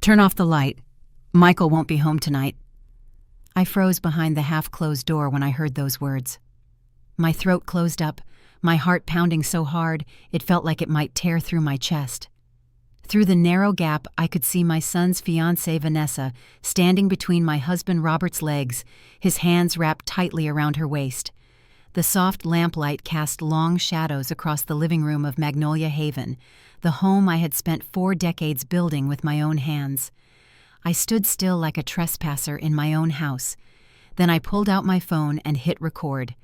Turn off the light. Michael won't be home tonight. I froze behind the half-closed door when I heard those words. My throat closed up, my heart pounding so hard it felt like it might tear through my chest. Through the narrow gap, I could see my son's fiancée, Vanessa, standing between my husband Robert's legs, his hands wrapped tightly around her waist. The soft lamplight cast long shadows across the living room of Magnolia Haven, the home I had spent 4 decades building with my own hands. I stood still like a trespasser in my own house. Then I pulled out my phone and hit record.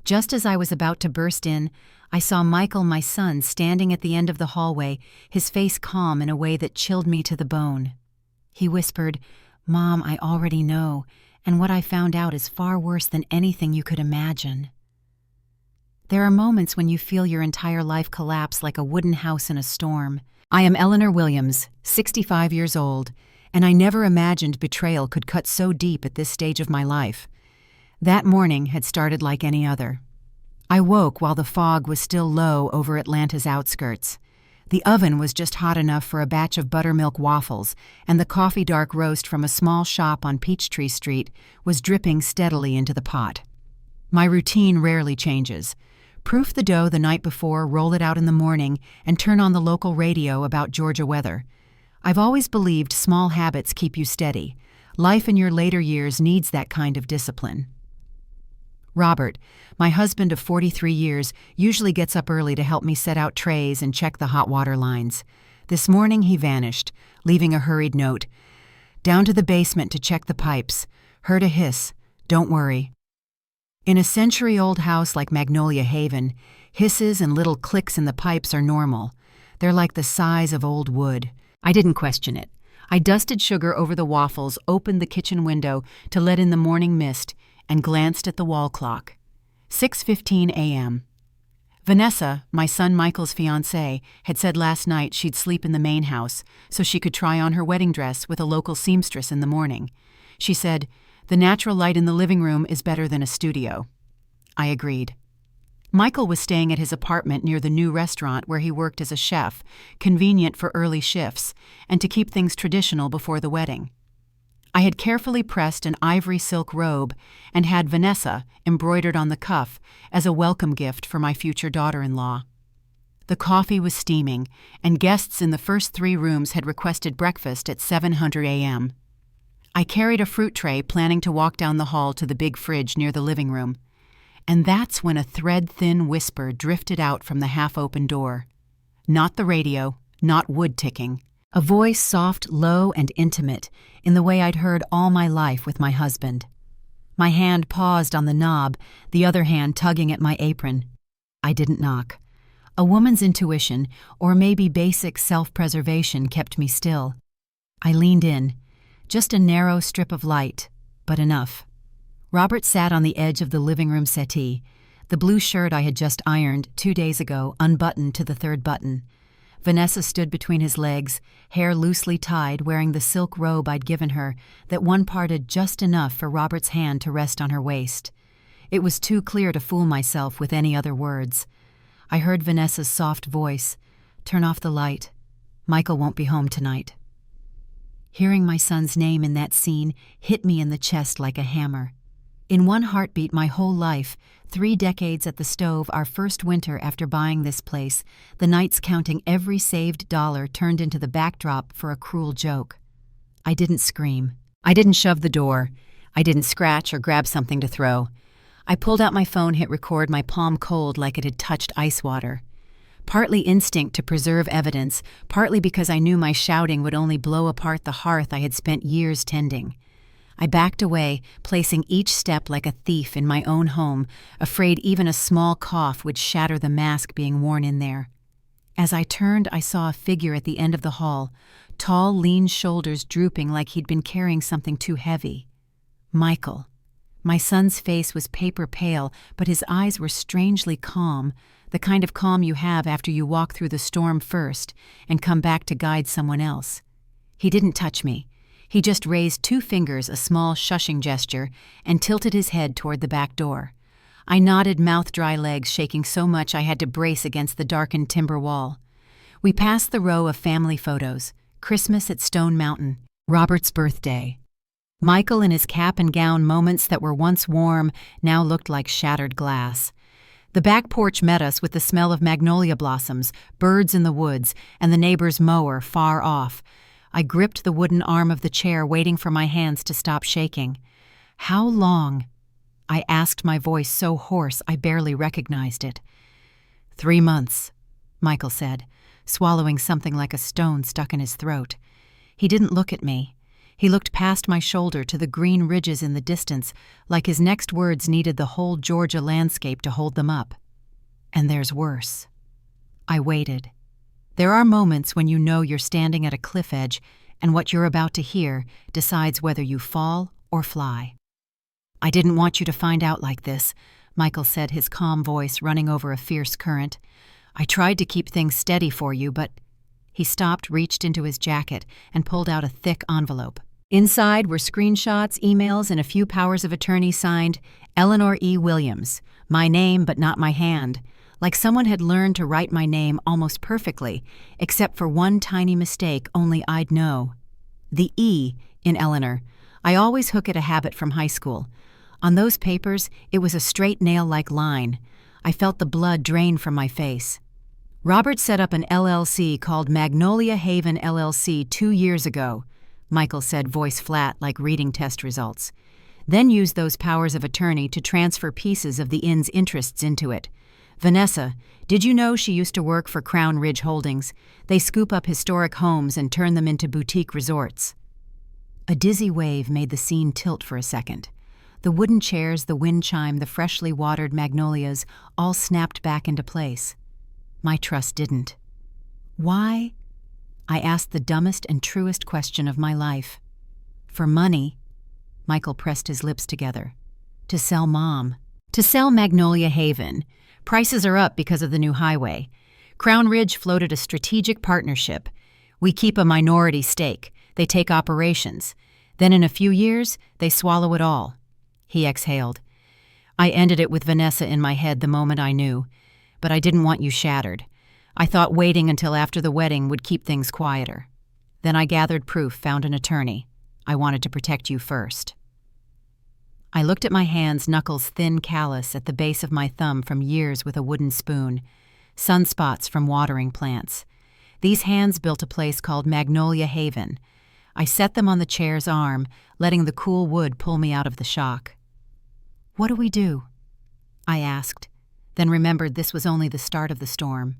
Just as I was about to burst in, I saw Michael, my son, standing at the end of the hallway, his face calm in a way that chilled me to the bone. He whispered, "Mom, I already know, and what I found out is far worse than anything you could imagine." There are moments when you feel your entire life collapse like a wooden house in a storm. I am Eleanor Williams, 65 years old, and I never imagined betrayal could cut so deep at this stage of my life. That morning had started like any other. I woke while the fog was still low over Atlanta's outskirts. The oven was just hot enough for a batch of buttermilk waffles, and the coffee dark roast from a small shop on Peachtree Street was dripping steadily into the pot. My routine rarely changes. Proof the dough the night before, roll it out in the morning, and turn on the local radio about Georgia weather. I've always believed small habits keep you steady. Life in your later years needs that kind of discipline. Robert, my husband of 43 years, usually gets up early to help me set out trays and check the hot water lines. This morning he vanished, leaving a hurried note. "Down to the basement to check the pipes. Heard a hiss. Don't worry." In a century-old house like Magnolia Haven, hisses and little clicks in the pipes are normal. They're like the size of old wood. I didn't question it. I dusted sugar over the waffles, opened the kitchen window to let in the morning mist, and glanced at the wall clock. 6:15 a.m. Vanessa, my son Michael's fiancée, had said last night she'd sleep in the main house so she could try on her wedding dress with a local seamstress in the morning. She said, "The natural light in the living room is better than a studio." I agreed. Michael was staying at his apartment near the new restaurant where he worked as a chef, convenient for early shifts, and to keep things traditional before the wedding. I had carefully pressed an ivory silk robe and had Vanessa embroidered on the cuff as a welcome gift for my future daughter-in-law. The coffee was steaming, and guests in the first 3 rooms had requested breakfast at 7:00 a.m. I carried a fruit tray, planning to walk down the hall to the big fridge near the living room. And that's when a thread-thin whisper drifted out from the half-open door. Not the radio, not wood ticking. A voice soft, low, and intimate, in the way I'd heard all my life with my husband. My hand paused on the knob, the other hand tugging at my apron. I didn't knock. A woman's intuition, or maybe basic self-preservation, kept me still. I leaned in. Just a narrow strip of light, but enough. Robert sat on the edge of the living room settee, the blue shirt I had just ironed 2 days ago unbuttoned to the 3rd button. Vanessa stood between his legs, hair loosely tied, wearing the silk robe I'd given her that one parted just enough for Robert's hand to rest on her waist. It was too clear to fool myself with any other words. I heard Vanessa's soft voice, "Turn off the light. Michael won't be home tonight." Hearing my son's name in that scene hit me in the chest like a hammer. In one heartbeat my whole life, 3 decades at the stove, our first winter after buying this place, the nights counting every saved dollar turned into the backdrop for a cruel joke. I didn't scream. I didn't shove the door. I didn't scratch or grab something to throw. I pulled out my phone, hit record, my palm cold like it had touched ice water. Partly instinct to preserve evidence, partly because I knew my shouting would only blow apart the hearth I had spent years tending. I backed away, placing each step like a thief in my own home, afraid even a small cough would shatter the mask being worn in there. As I turned, I saw a figure at the end of the hall, tall, lean shoulders drooping like he'd been carrying something too heavy. Michael. My son's face was paper pale, but his eyes were strangely calm, the kind of calm you have after you walk through the storm first and come back to guide someone else. He didn't touch me. He just raised 2 fingers, a small shushing gesture, and tilted his head toward the back door. I nodded, mouth-dry, legs shaking so much I had to brace against the darkened timber wall. We passed the row of family photos, Christmas at Stone Mountain. Robert's birthday. Michael in his cap and gown, moments that were once warm now looked like shattered glass. The back porch met us with the smell of magnolia blossoms, birds in the woods, and the neighbor's mower far off. I gripped the wooden arm of the chair, waiting for my hands to stop shaking. "How long?" I asked, my voice so hoarse I barely recognized it. 3 months, Michael said, swallowing something like a stone stuck in his throat. He didn't look at me. He looked past my shoulder to the green ridges in the distance, like his next words needed the whole Georgia landscape to hold them up. "And there's worse." I waited. There are moments when you know you're standing at a cliff edge, and what you're about to hear decides whether you fall or fly. "I didn't want you to find out like this," Michael said, his calm voice running over a fierce current. "I tried to keep things steady for you, but—" He stopped, reached into his jacket, and pulled out a thick envelope. Inside were screenshots, emails, and a few powers of attorney signed Eleanor E. Williams. My name, but not my hand. Like someone had learned to write my name almost perfectly, except for one tiny mistake only I'd know. The E in Eleanor. I always hook at a habit from high school. On those papers, it was a straight nail-like line. I felt the blood drain from my face. "Robert set up an LLC called Magnolia Haven LLC 2 years ago," Michael said, voice flat like reading test results. "Then used those powers of attorney to transfer pieces of the inn's interests into it. Vanessa, did you know she used to work for Crown Ridge Holdings? They scoop up historic homes and turn them into boutique resorts." A dizzy wave made the scene tilt for a second. The wooden chairs, the wind chime, the freshly watered magnolias all snapped back into place. My trust didn't. "Why?" I asked the dumbest and truest question of my life. "For money." Michael pressed his lips together. "To sell Mom. To sell Magnolia Haven. Prices are up because of the new highway. Crown Ridge floated a strategic partnership. We keep a minority stake. They take operations. Then in a few years, they swallow it all." He exhaled. "I ended it with Vanessa in my head the moment I knew. But I didn't want you shattered. I thought waiting until after the wedding would keep things quieter. Then I gathered proof, found an attorney. I wanted to protect you first." I looked at my hands, knuckles thin callous at the base of my thumb from years with a wooden spoon, sunspots from watering plants. These hands built a place called Magnolia Haven. I set them on the chair's arm, letting the cool wood pull me out of the shock. "What do we do?" I asked, then remembered this was only the start of the storm.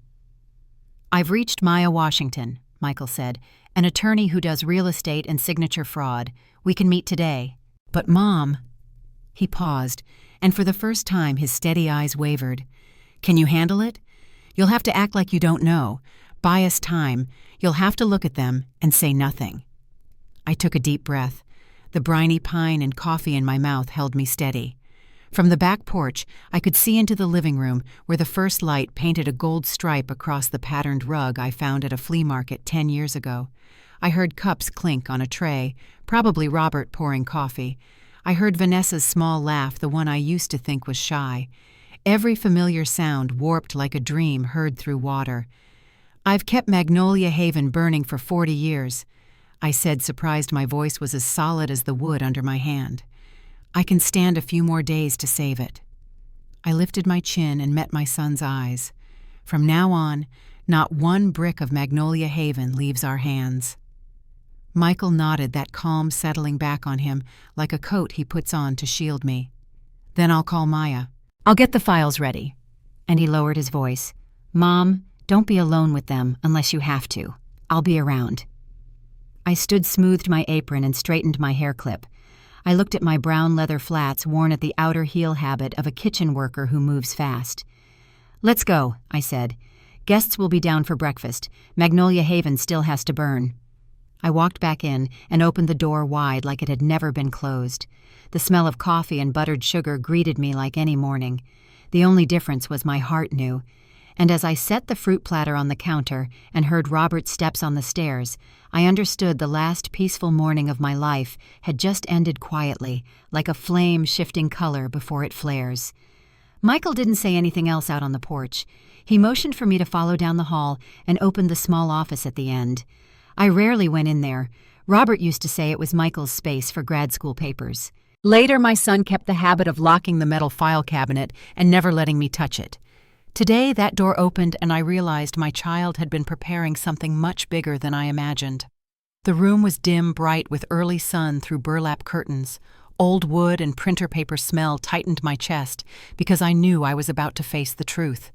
"I've reached Maya Washington," Michael said, "an attorney who does real estate and signature fraud. We can meet today." "But Mom—" He paused, and for the first time his steady eyes wavered. "Can you handle it? You'll have to act like you don't know. Buy us time. You'll have to look at them and say nothing." I took a deep breath. The briny pine and coffee in my mouth held me steady. From the back porch, I could see into the living room where the first light painted a gold stripe across the patterned rug I found at a flea market 10 years ago. I heard cups clink on a tray, probably Robert pouring coffee. I heard Vanessa's small laugh, the one I used to think was shy. Every familiar sound warped like a dream heard through water. "I've kept Magnolia Haven burning for 40 years, I said, surprised my voice was as solid as the wood under my hand. "I can stand a few more days to save it." I lifted my chin and met my son's eyes. From now on, not one brick of Magnolia Haven leaves our hands. Michael nodded, that calm settling back on him like a coat he puts on to shield me. "Then I'll call Maya. I'll get the files ready." And he lowered his voice. "Mom, don't be alone with them unless you have to. I'll be around." I smoothed my apron and straightened my hair clip. I looked at my brown leather flats worn at the outer heel habit of a kitchen worker who moves fast. "Let's go," I said. "Guests will be down for breakfast. Magnolia Haven still has to burn." I walked back in and opened the door wide like it had never been closed. The smell of coffee and buttered sugar greeted me like any morning. The only difference was my heart knew. And as I set the fruit platter on the counter and heard Robert's steps on the stairs, I understood the last peaceful morning of my life had just ended quietly, like a flame shifting color before it flares. Michael didn't say anything else out on the porch. He motioned for me to follow down the hall and opened the small office at the end. I rarely went in there. Robert used to say it was Michael's space for grad school papers. Later, my son kept the habit of locking the metal file cabinet and never letting me touch it. Today, that door opened and I realized my child had been preparing something much bigger than I imagined. The room was dim, bright, with early sun through burlap curtains. Old wood and printer paper smell tightened my chest because I knew I was about to face the truth.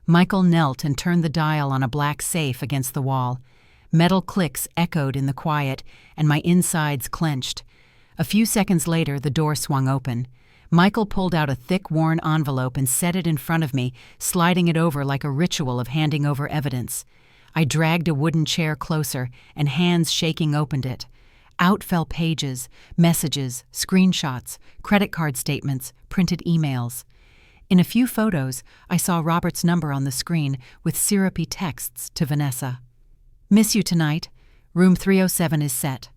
Michael knelt and turned the dial on a black safe against the wall. Metal clicks echoed in the quiet, and my insides clenched. A few seconds later, the door swung open. Michael pulled out a thick, worn envelope and set it in front of me, sliding it over like a ritual of handing over evidence. I dragged a wooden chair closer, and hands shaking opened it. Out fell pages, messages, screenshots, credit card statements, printed emails. In a few photos, I saw Robert's number on the screen with syrupy texts to Vanessa. "Miss you tonight. Room 307 is set."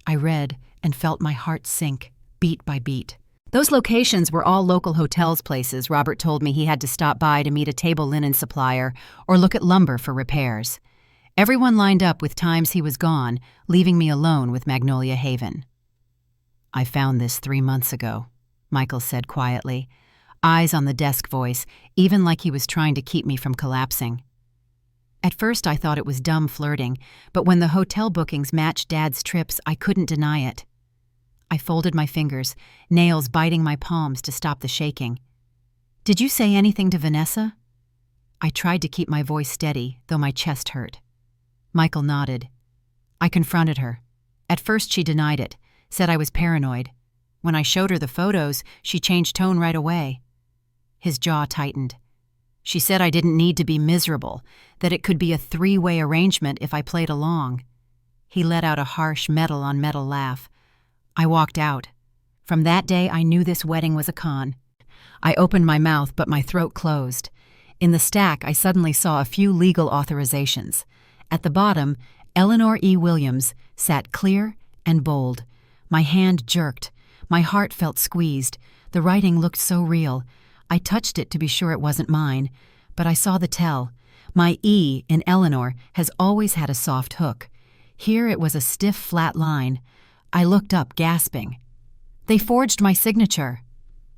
I read and felt my heart sink, beat by beat. Those locations were all local hotels places Robert told me he had to stop by to meet a table linen supplier or look at lumber for repairs. Everyone lined up with times he was gone, leaving me alone with Magnolia Haven. "I found this 3 months ago," Michael said quietly, eyes on the desk voice, even like he was trying to keep me from collapsing. At first I thought it was dumb flirting, but when the hotel bookings matched Dad's trips, I couldn't deny it. I folded my fingers, nails biting my palms to stop the shaking. "Did you say anything to Vanessa?" I tried to keep my voice steady, though my chest hurt. Michael nodded. "I confronted her. At first she denied it, said I was paranoid. When I showed her the photos, she changed tone right away." His jaw tightened. "She said I didn't need to be miserable, that it could be a 3-way arrangement if I played along." He let out a harsh metal-on-metal laugh. I walked out. From that day, I knew this wedding was a con. I opened my mouth, but my throat closed. In the stack, I suddenly saw a few legal authorizations. At the bottom, Eleanor Williams sat clear and bold. My hand jerked. My heart felt squeezed. The writing looked so real. I touched it to be sure it wasn't mine, but I saw the tell. My E in Eleanor has always had a soft hook. Here it was a stiff, flat line. I looked up, gasping. "They forged my signature."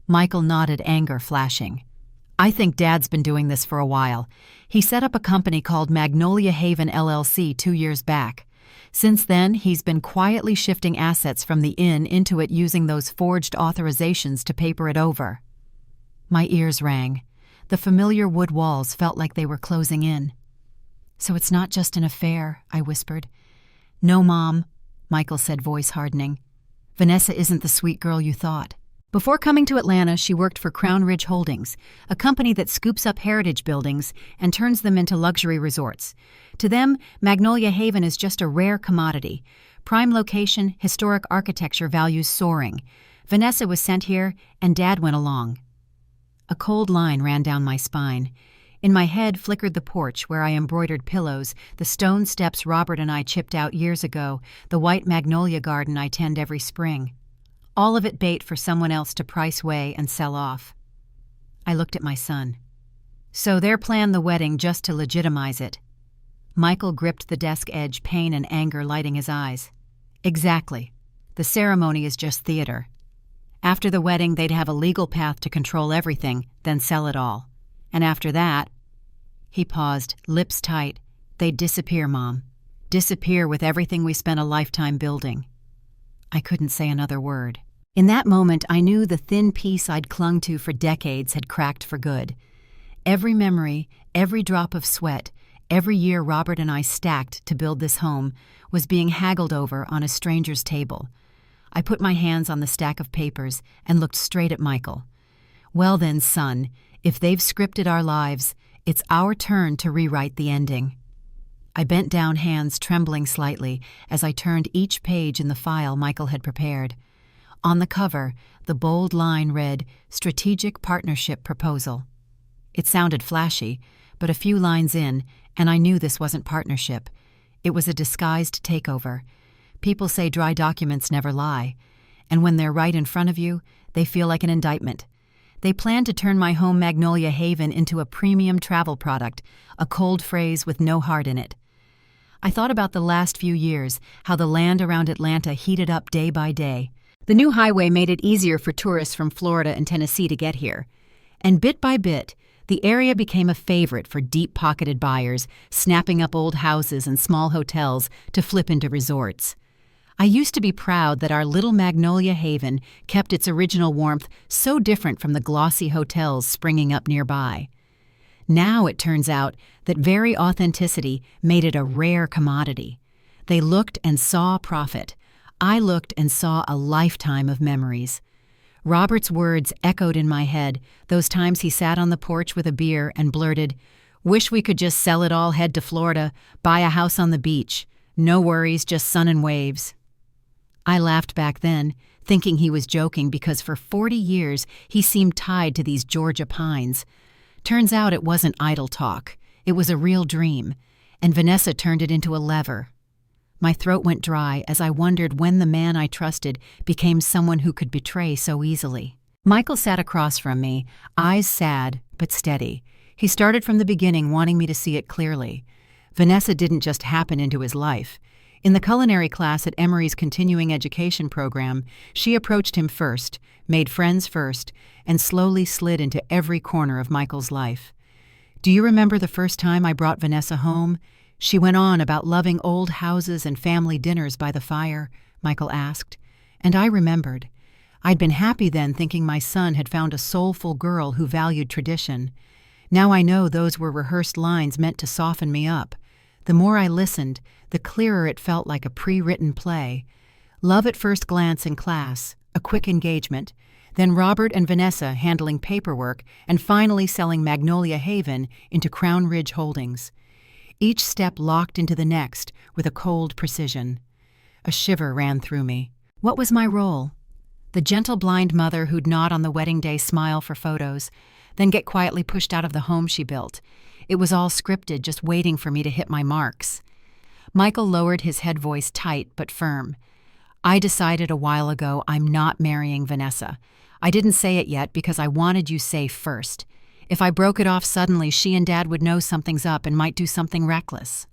Michael nodded, anger flashing. "I think Dad's been doing this for a while. He set up a company called Magnolia Haven LLC 2 years back. Since then, he's been quietly shifting assets from the inn into it using those forged authorizations to paper it over." My ears rang. The familiar wood walls felt like they were closing in. "So it's not just an affair," I whispered. "No, Mom," Michael said, voice hardening. "Vanessa isn't the sweet girl you thought." Before coming to Atlanta, she worked for Crown Ridge Holdings, a company that scoops up heritage buildings and turns them into luxury resorts. To them, Magnolia Haven is just a rare commodity. Prime location, historic architecture values soaring. Vanessa was sent here, and Dad went along. A cold line ran down my spine. In my head flickered the porch where I embroidered pillows, the stone steps Robert and I chipped out years ago, the white magnolia garden I tend every spring. All of it bait for someone else to price weigh and sell off. I looked at my son. "So they're planned the wedding just to legitimize it." Michael gripped the desk edge, pain and anger lighting his eyes. "Exactly. The ceremony is just theater. After the wedding, they'd have a legal path to control everything, then sell it all. And after that—" He paused, lips tight. "They'd disappear, Mom. Disappear with everything we spent a lifetime building." I couldn't say another word. In that moment, I knew the thin piece I'd clung to for decades had cracked for good. Every memory, every drop of sweat, every year Robert and I stacked to build this home was being haggled over on a stranger's table. I put my hands on the stack of papers and looked straight at Michael. "Well then, son, if they've scripted our lives, it's our turn to rewrite the ending." I bent down, hands trembling slightly, as I turned each page in the file Michael had prepared. On the cover, the bold line read, "Strategic Partnership Proposal." It sounded flashy, but a few lines in, and I knew this wasn't partnership. It was a disguised takeover. People say dry documents never lie, and when they're right in front of you, they feel like an indictment. They plan to turn my home Magnolia Haven into a premium travel product, a cold phrase with no heart in it. I thought about the last few years, how the land around Atlanta heated up day by day. The new highway made it easier for tourists from Florida and Tennessee to get here. And bit by bit, the area became a favorite for deep-pocketed buyers, snapping up old houses and small hotels to flip into resorts. I used to be proud that our little Magnolia Haven kept its original warmth so different from the glossy hotels springing up nearby. Now it turns out that very authenticity made it a rare commodity. They looked and saw profit. I looked and saw a lifetime of memories. Robert's words echoed in my head, those times he sat on the porch with a beer and blurted, "Wish we could just sell it all, head to Florida, buy a house on the beach. No worries, just sun and waves." I laughed back then, thinking he was joking because for 40 years he seemed tied to these Georgia pines. Turns out it wasn't idle talk. It was a real dream, and Vanessa turned it into a lever. My throat went dry as I wondered when the man I trusted became someone who could betray so easily. Michael sat across from me, eyes sad but steady. He started from the beginning, wanting me to see it clearly. Vanessa didn't just happen into his life. In the culinary class at Emory's continuing education program, she approached him first, made friends first, and slowly slid into every corner of Michael's life. "Do you remember the first time I brought Vanessa home?" She went on about loving old houses and family dinners by the fire, Michael asked. And I remembered. I'd been happy then, thinking my son had found a soulful girl who valued tradition. Now I know those were rehearsed lines meant to soften me up. The more I listened, the clearer it felt like a pre-written play. Love at first glance in class, a quick engagement, then Robert and Vanessa handling paperwork, and finally selling Magnolia Haven into Crown Ridge Holdings. Each step locked into the next with a cold precision. A shiver ran through me. What was my role? The gentle blind mother who'd nod on the wedding day, smile for photos, then get quietly pushed out of the home she built. It was all scripted, just waiting for me to hit my marks. Michael lowered his head voice tight but firm. "I decided a while ago I'm not marrying Vanessa. I didn't say it yet because I wanted you safe first. If I broke it off suddenly, she and Dad would know something's up and might do something reckless."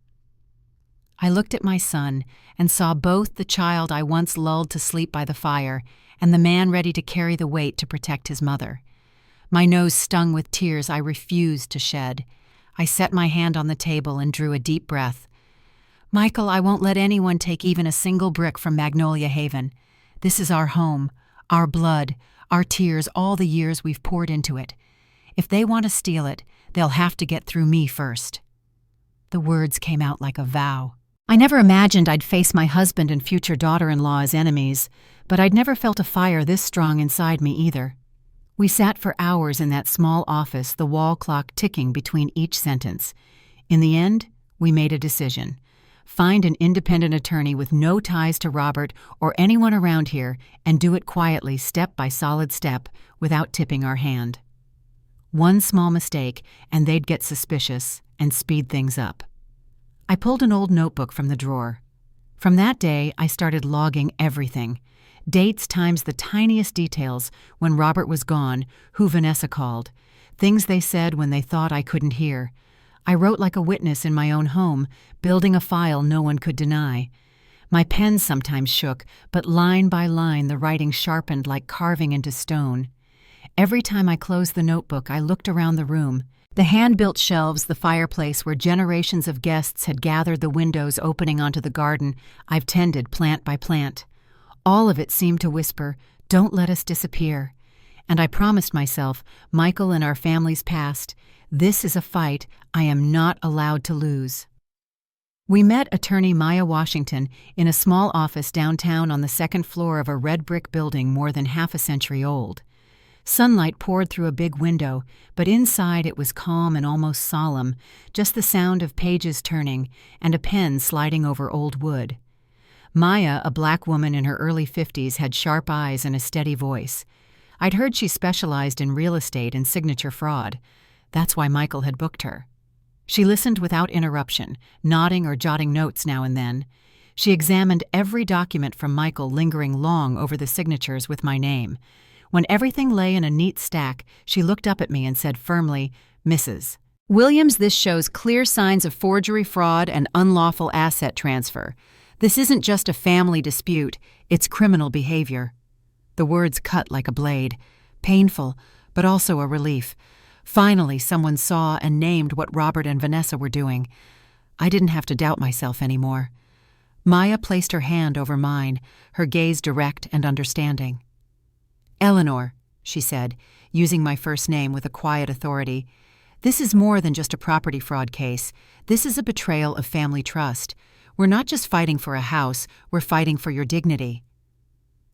I looked at my son and saw both the child I once lulled to sleep by the fire and the man ready to carry the weight to protect his mother. My nose stung with tears I refused to shed. I set my hand on the table and drew a deep breath. "Michael, I won't let anyone take even a single brick from Magnolia Haven. This is our home, our blood, our tears, all the years we've poured into it. If they want to steal it, they'll have to get through me first." The words came out like a vow. I never imagined I'd face my husband and future daughter-in-law as enemies, but I'd never felt a fire this strong inside me either. We sat for hours in that small office, the wall clock ticking between each sentence. In the end, we made a decision. Find an independent attorney with no ties to Robert or anyone around here and do it quietly, step by solid step, without tipping our hand. One small mistake, and they'd get suspicious and speed things up. I pulled an old notebook from the drawer. From that day, I started logging everything. Dates times the tiniest details, when Robert was gone, who Vanessa called, things they said when they thought I couldn't hear. I wrote like a witness in my own home, building a file no one could deny. My pen sometimes shook, but line by line the writing sharpened like carving into stone. Every time I closed the notebook, I looked around the room. The hand-built shelves, the fireplace where generations of guests had gathered, the windows opening onto the garden I've tended plant by plant. All of it seemed to whisper, "Don't let us disappear." And I promised myself, Michael and our family's past, this is a fight I am not allowed to lose. We met attorney Maya Washington in a small office downtown on the second floor of a red brick building more than half a century old. Sunlight poured through a big window, but inside it was calm and almost solemn, just the sound of pages turning and a pen sliding over old wood. Maya, a black woman in her early 50s, had sharp eyes and a steady voice. I'd heard she specialized in real estate and signature fraud. That's why Michael had booked her. She listened without interruption, nodding or jotting notes now and then. She examined every document from Michael, lingering long over the signatures with my name. When everything lay in a neat stack, she looked up at me and said firmly, "Mrs." Williams, this shows clear signs of forgery, fraud, and unlawful asset transfer. This isn't just a family dispute, it's criminal behavior. The words cut like a blade. Painful, but also a relief. Finally, someone saw and named what Robert and Vanessa were doing. I didn't have to doubt myself anymore. Maya placed her hand over mine, her gaze direct and understanding. "Eleanor," she said, using my first name with a quiet authority, "this is more than just a property fraud case. This is a betrayal of family trust. We're not just fighting for a house, we're fighting for your dignity."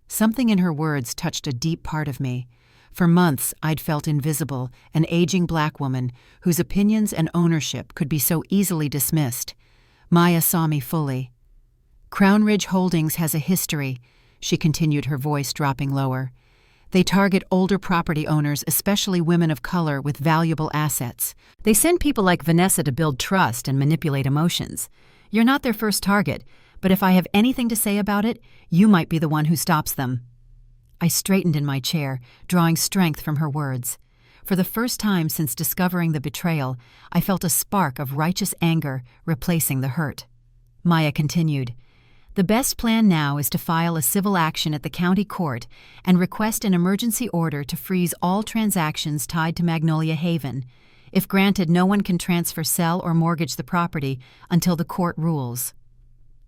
Something in her words touched a deep part of me. For months, I'd felt invisible, an aging black woman whose opinions and ownership could be so easily dismissed. Maya saw me fully. "Crown Ridge Holdings has a history," she continued, her voice dropping lower. "They target older property owners, especially women of color with valuable assets. They send people like Vanessa to build trust and manipulate emotions. You're not their first target, but if I have anything to say about it, you might be the one who stops them." I straightened in my chair, drawing strength from her words. For the first time since discovering the betrayal, I felt a spark of righteous anger replacing the hurt. Maya continued, "The best plan now is to file a civil action at the county court and request an emergency order to freeze all transactions tied to Magnolia Haven. If granted, no one can transfer, sell, or mortgage the property until the court rules."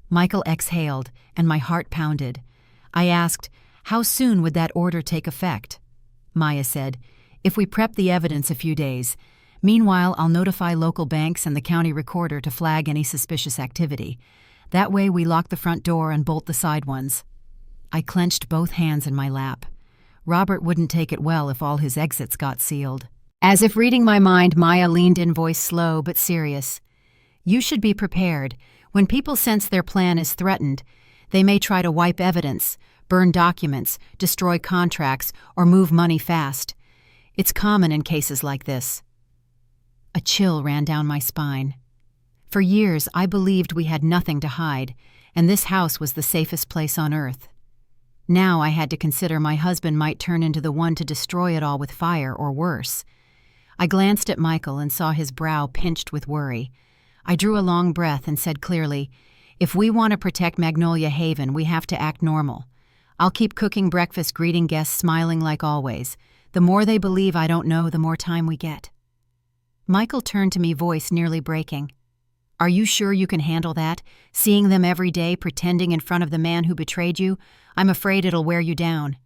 Michael exhaled, and my heart pounded. I asked, "How soon would that order take effect?" Maya said, "If we prep the evidence a few days. Meanwhile, I'll notify local banks and the county recorder to flag any suspicious activity. That way we lock the front door and bolt the side ones." I clenched both hands in my lap. Robert wouldn't take it well if all his exits got sealed. As if reading my mind, Maya leaned in, voice slow but serious. "You should be prepared. When people sense their plan is threatened, they may try to wipe evidence, burn documents, destroy contracts, or move money fast. It's common in cases like this." A chill ran down my spine. For years, I believed we had nothing to hide, and this house was the safest place on earth. Now I had to consider my husband might turn into the one to destroy it all with fire or worse. I glanced at Michael and saw his brow pinched with worry. I drew a long breath and said clearly, "If we want to protect Magnolia Haven, we have to act normal. I'll keep cooking breakfast, greeting guests, smiling like always. The more they believe I don't know, the more time we get." Michael turned to me, voice nearly breaking. "Are you sure you can handle that? Seeing them every day, pretending in front of the man who betrayed you? I'm afraid it'll wear you down."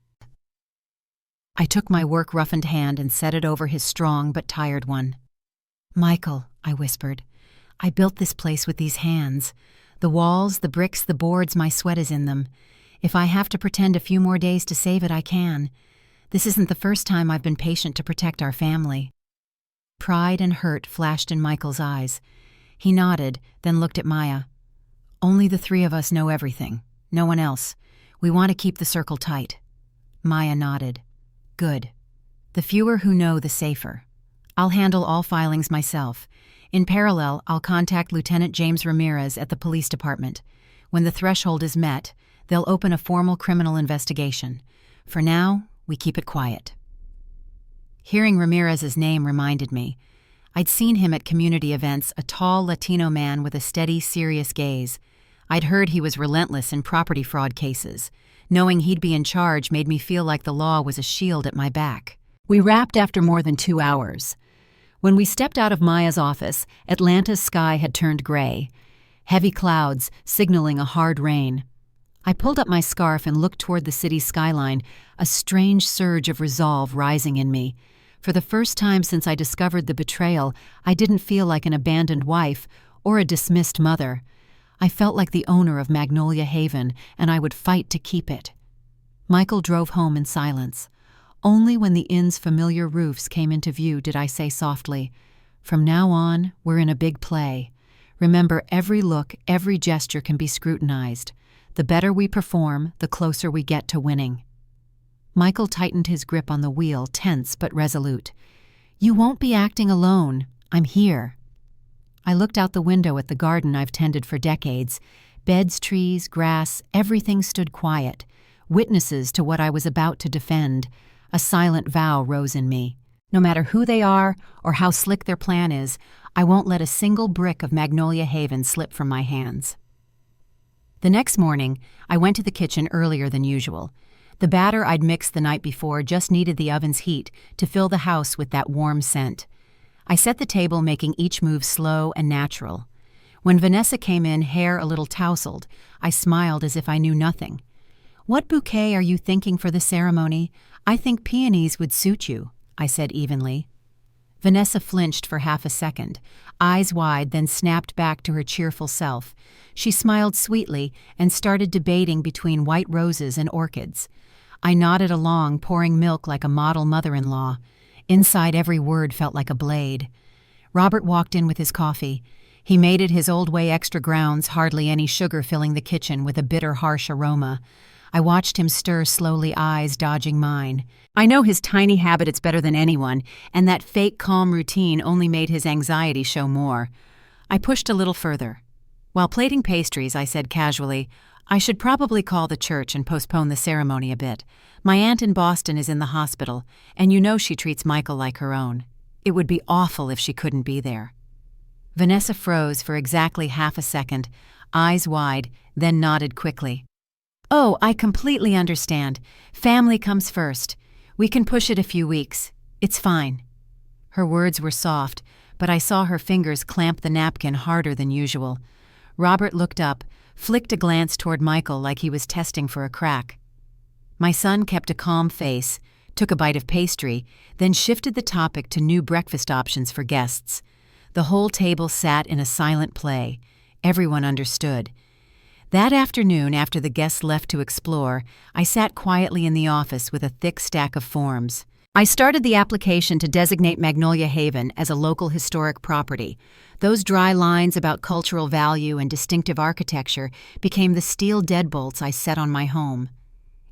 I took my work-roughened hand and set it over his strong but tired one. "Michael," I whispered, "I built this place with these hands. The walls, the bricks, the boards, my sweat is in them. If I have to pretend a few more days to save it, I can. This isn't the first time I've been patient to protect our family." Pride and hurt flashed in Michael's eyes. He nodded, then looked at Maya. "Only the three of us know everything. No one else. We want to keep the circle tight." Maya nodded. "Good. The fewer who know, the safer. I'll handle all filings myself. In parallel, I'll contact Lieutenant James Ramirez at the police department. When the threshold is met, they'll open a formal criminal investigation. For now, we keep it quiet." Hearing Ramirez's name reminded me. I'd seen him at community events, a tall Latino man with a steady, serious gaze. I'd heard he was relentless in property fraud cases. Knowing he'd be in charge made me feel like the law was a shield at my back. We wrapped after more than 2 hours. When we stepped out of Maya's office, Atlanta's sky had turned gray. Heavy clouds signaling a hard rain. I pulled up my scarf and looked toward the city's skyline, a strange surge of resolve rising in me. For the first time since I discovered the betrayal, I didn't feel like an abandoned wife or a dismissed mother. I felt like the owner of Magnolia Haven, and I would fight to keep it. Michael drove home in silence. Only when the inn's familiar roofs came into view did I say softly, "From now on, we're in a big play. Remember, every look, every gesture can be scrutinized. The better we perform, the closer we get to winning." Michael tightened his grip on the wheel, tense but resolute. "You won't be acting alone. I'm here." I looked out the window at the garden I've tended for decades. Beds, trees, grass, everything stood quiet, witnesses to what I was about to defend. A silent vow rose in me. No matter who they are or how slick their plan is, I won't let a single brick of Magnolia Haven slip from my hands. The next morning, I went to the kitchen earlier than usual. The batter I'd mixed the night before just needed the oven's heat to fill the house with that warm scent. I set the table, making each move slow and natural. When Vanessa came in, hair a little tousled, I smiled as if I knew nothing. "What bouquet are you thinking for the ceremony? I think peonies would suit you," I said evenly. Vanessa flinched for half a second, eyes wide, then snapped back to her cheerful self. She smiled sweetly and started debating between white roses and orchids. I nodded along, pouring milk like a model mother-in-law. Inside, every word felt like a blade. Robert walked in with his coffee. He made it his old way, extra grounds, hardly any sugar, filling the kitchen with a bitter, harsh aroma. I watched him stir slowly, eyes dodging mine. I know his tiny habits better than anyone, and that fake calm routine only made his anxiety show more. I pushed a little further. While plating pastries, I said casually, "I should probably call the church and postpone the ceremony a bit. My aunt in Boston is in the hospital, and you know she treats Michael like her own. It would be awful if she couldn't be there." Vanessa froze for exactly half a second, eyes wide, then nodded quickly. "Oh, I completely understand. Family comes first. We can push it a few weeks. It's fine." Her words were soft, but I saw her fingers clamp the napkin harder than usual. Robert looked up, flicked a glance toward Michael like he was testing for a crack. My son kept a calm face, took a bite of pastry, then shifted the topic to new breakfast options for guests. The whole table sat in a silent play. Everyone understood. That afternoon, after the guests left to explore, I sat quietly in the office with a thick stack of forms. I started the application to designate Magnolia Haven as a local historic property. Those dry lines about cultural value and distinctive architecture became the steel deadbolts I set on my home.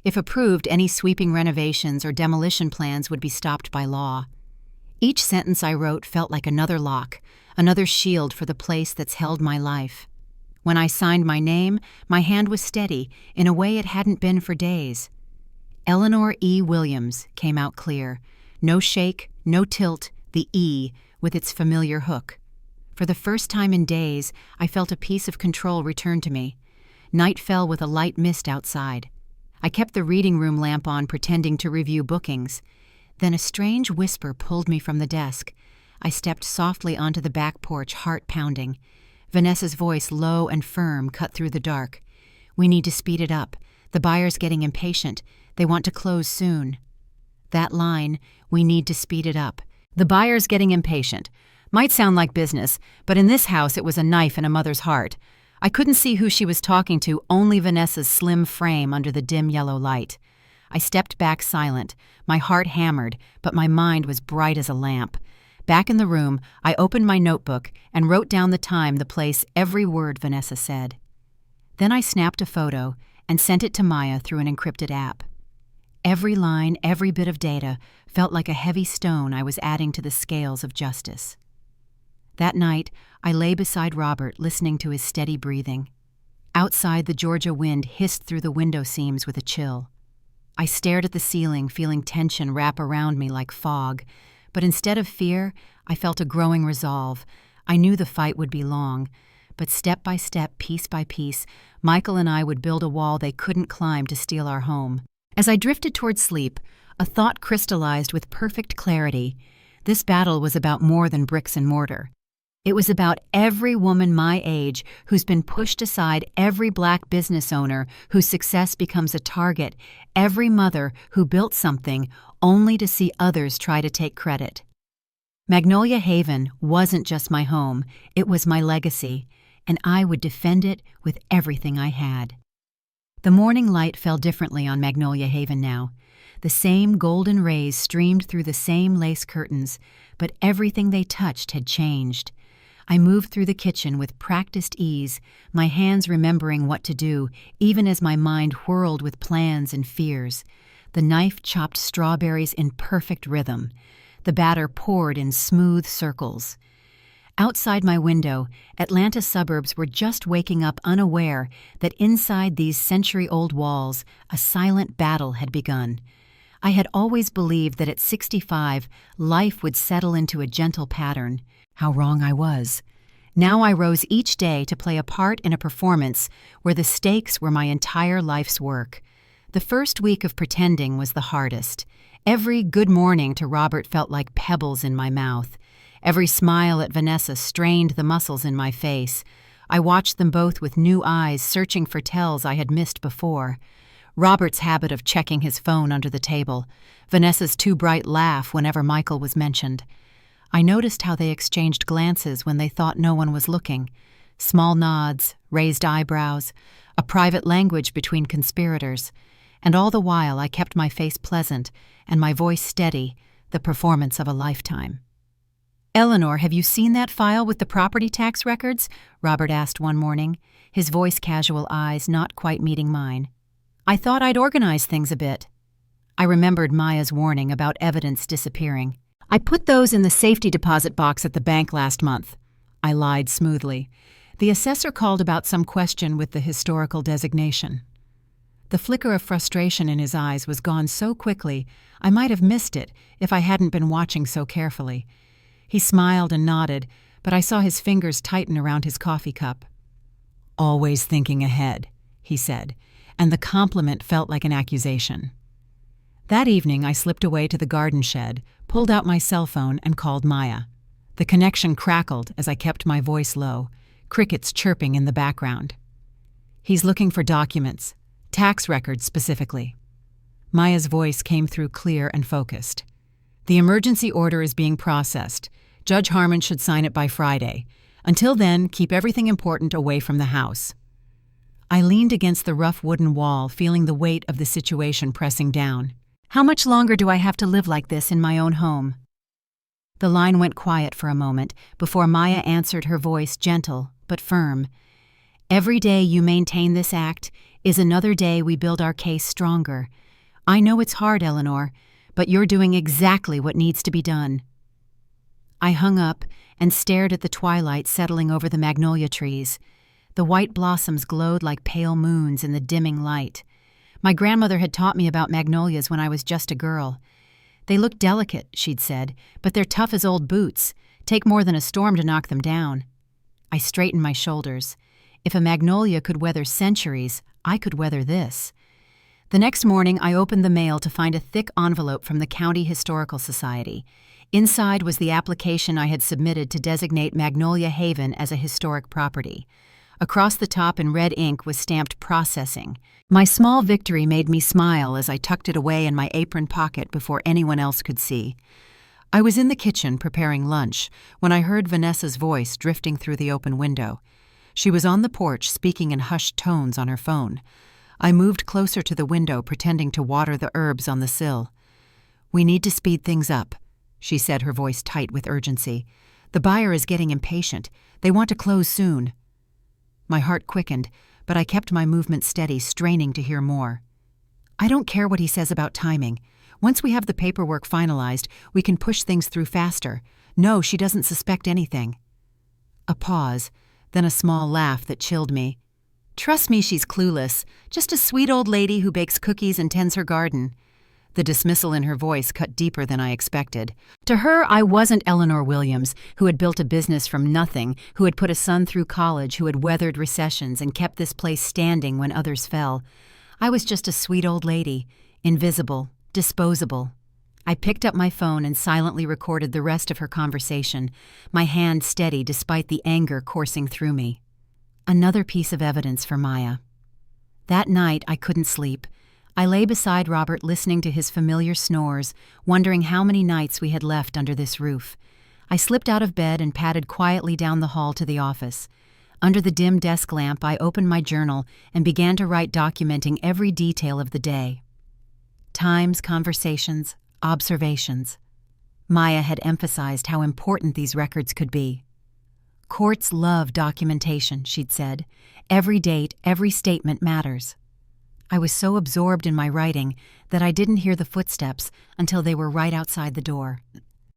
If approved, any sweeping renovations or demolition plans would be stopped by law. Each sentence I wrote felt like another lock, another shield for the place that's held my life. When I signed my name, my hand was steady in a way it hadn't been for days. Eleanor E. Williams came out clear. No shake, no tilt, the E with its familiar hook. For the first time in days, I felt a piece of control return to me. Night fell with a light mist outside. I kept the reading room lamp on, pretending to review bookings. Then a strange whisper pulled me from the desk. I stepped softly onto the back porch, heart pounding. Vanessa's voice, low and firm, cut through the dark. "We need to speed it up. The buyer's getting impatient. They want to close soon." That line, "we need to speed it up. The buyer's getting impatient," might sound like business, but in this house it was a knife in a mother's heart. I couldn't see who she was talking to, only Vanessa's slim frame under the dim yellow light. I stepped back silent, my heart hammered, but my mind was bright as a lamp. Back in the room, I opened my notebook and wrote down the time, the place, every word Vanessa said. Then I snapped a photo and sent it to Maya through an encrypted app. Every line, every bit of data felt like a heavy stone I was adding to the scales of justice. That night, I lay beside Robert, listening to his steady breathing. Outside, the Georgia wind hissed through the window seams with a chill. I stared at the ceiling, feeling tension wrap around me like fog. But instead of fear, I felt a growing resolve. I knew the fight would be long, but step by step, piece by piece, Michael and I would build a wall they couldn't climb to steal our home. As I drifted toward sleep, a thought crystallized with perfect clarity. This battle was about more than bricks and mortar. It was about every woman my age who's been pushed aside, every Black business owner whose success becomes a target, every mother who built something only to see others try to take credit. Magnolia Haven wasn't just my home, it was my legacy, and I would defend it with everything I had. The morning light fell differently on Magnolia Haven now. The same golden rays streamed through the same lace curtains, but everything they touched had changed. I moved through the kitchen with practiced ease, my hands remembering what to do, even as my mind whirled with plans and fears. The knife chopped strawberries in perfect rhythm. The batter poured in smooth circles. Outside my window, Atlanta suburbs were just waking up, unaware that inside these century-old walls, a silent battle had begun. I had always believed that at 65, life would settle into a gentle pattern. How wrong I was. Now I rose each day to play a part in a performance where the stakes were my entire life's work. The first week of pretending was the hardest. Every good morning to Robert felt like pebbles in my mouth. Every smile at Vanessa strained the muscles in my face. I watched them both with new eyes, searching for tells I had missed before. Robert's habit of checking his phone under the table. Vanessa's too bright laugh whenever Michael was mentioned. I noticed how they exchanged glances when they thought no one was looking. Small nods, raised eyebrows, a private language between conspirators. And all the while I kept my face pleasant and my voice steady, the performance of a lifetime. "Eleanor, have you seen that file with the property tax records?" Robert asked one morning, his voice casual, eyes not quite meeting mine. "I thought I'd organize things a bit." I remembered Maya's warning about evidence disappearing. "I put those in the safety deposit box at the bank last month." I lied smoothly. The assessor called about some question with the historical designation. The flicker of frustration in his eyes was gone so quickly I might have missed it if I hadn't been watching so carefully. He smiled and nodded, but I saw his fingers tighten around his coffee cup. "Always thinking ahead," he said, and the compliment felt like an accusation. That evening I slipped away to the garden shed, pulled out my cell phone, and called Maya. The connection crackled as I kept my voice low, crickets chirping in the background. "He's looking for documents, tax records specifically." Maya's voice came through clear and focused. "The emergency order is being processed. Judge Harmon should sign it by Friday. Until then, keep everything important away from the house." I leaned against the rough wooden wall, feeling the weight of the situation pressing down. How much longer do I have to live like this in my own home? The line went quiet for a moment before Maya answered, her voice gentle but firm. "Every day you maintain this act is another day we build our case stronger. I know it's hard, Eleanor, but you're doing exactly what needs to be done." I hung up and stared at the twilight settling over the magnolia trees. The white blossoms glowed like pale moons in the dimming light. My grandmother had taught me about magnolias when I was just a girl. "They look delicate," she'd said, "but they're tough as old boots. Take more than a storm to knock them down." I straightened my shoulders. If a magnolia could weather centuries, I could weather this. The next morning, I opened the mail to find a thick envelope from the County Historical Society. Inside was the application I had submitted to designate Magnolia Haven as a historic property. Across the top in red ink was stamped "Processing." My small victory made me smile as I tucked it away in my apron pocket before anyone else could see. I was in the kitchen preparing lunch when I heard Vanessa's voice drifting through the open window. She was on the porch speaking in hushed tones on her phone. I moved closer to the window, pretending to water the herbs on the sill. "We need to speed things up," she said, her voice tight with urgency. "The buyer is getting impatient. They want to close soon." My heart quickened, but I kept my movement steady, straining to hear more. "I don't care what he says about timing. Once we have the paperwork finalized, we can push things through faster. No, she doesn't suspect anything." A pause, then a small laugh that chilled me. "Trust me, she's clueless. Just a sweet old lady who bakes cookies and tends her garden." The dismissal in her voice cut deeper than I expected. To her, I wasn't Eleanor Williams, who had built a business from nothing, who had put a son through college, who had weathered recessions and kept this place standing when others fell. I was just a sweet old lady, invisible, disposable. I picked up my phone and silently recorded the rest of her conversation, my hand steady despite the anger coursing through me. Another piece of evidence for Maya. That night, I couldn't sleep. I lay beside Robert, listening to his familiar snores, wondering how many nights we had left under this roof. I slipped out of bed and padded quietly down the hall to the office. Under the dim desk lamp, I opened my journal and began to write, documenting every detail of the day. Times, conversations, observations. Maya had emphasized how important these records could be. "Courts love documentation," she'd said. "Every date, every statement matters." I was so absorbed in my writing that I didn't hear the footsteps until they were right outside the door.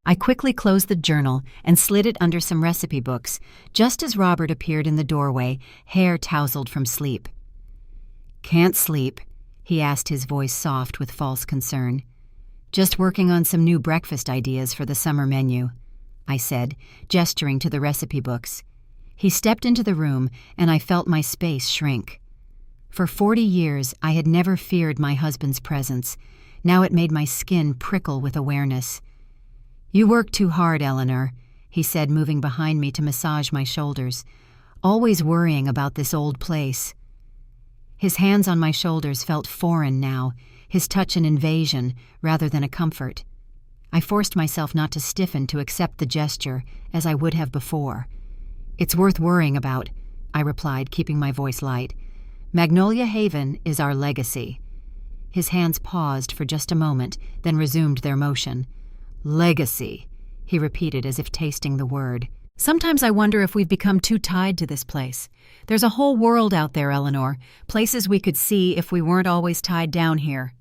I quickly closed the journal and slid it under some recipe books, just as Robert appeared in the doorway, hair tousled from sleep. "Can't sleep?" he asked, his voice soft with false concern. Just working on some new breakfast ideas for the summer menu, I said, gesturing to the recipe books. He stepped into the room, and I felt my space shrink. For 40 years, I had never feared my husband's presence. Now it made my skin prickle with awareness. "You work too hard, Eleanor," he said, moving behind me to massage my shoulders. "Always worrying about this old place." His hands on my shoulders felt foreign now, his touch an invasion rather than a comfort. I forced myself not to stiffen to accept the gesture, as I would have before. "It's worth worrying about," I replied, keeping my voice light. "Magnolia Haven is our legacy." His hands paused for just a moment, then resumed their motion. "Legacy," he repeated as if tasting the word. "Sometimes I wonder if we've become too tied to this place. There's a whole world out there, Eleanor, places we could see if we weren't always tied down here."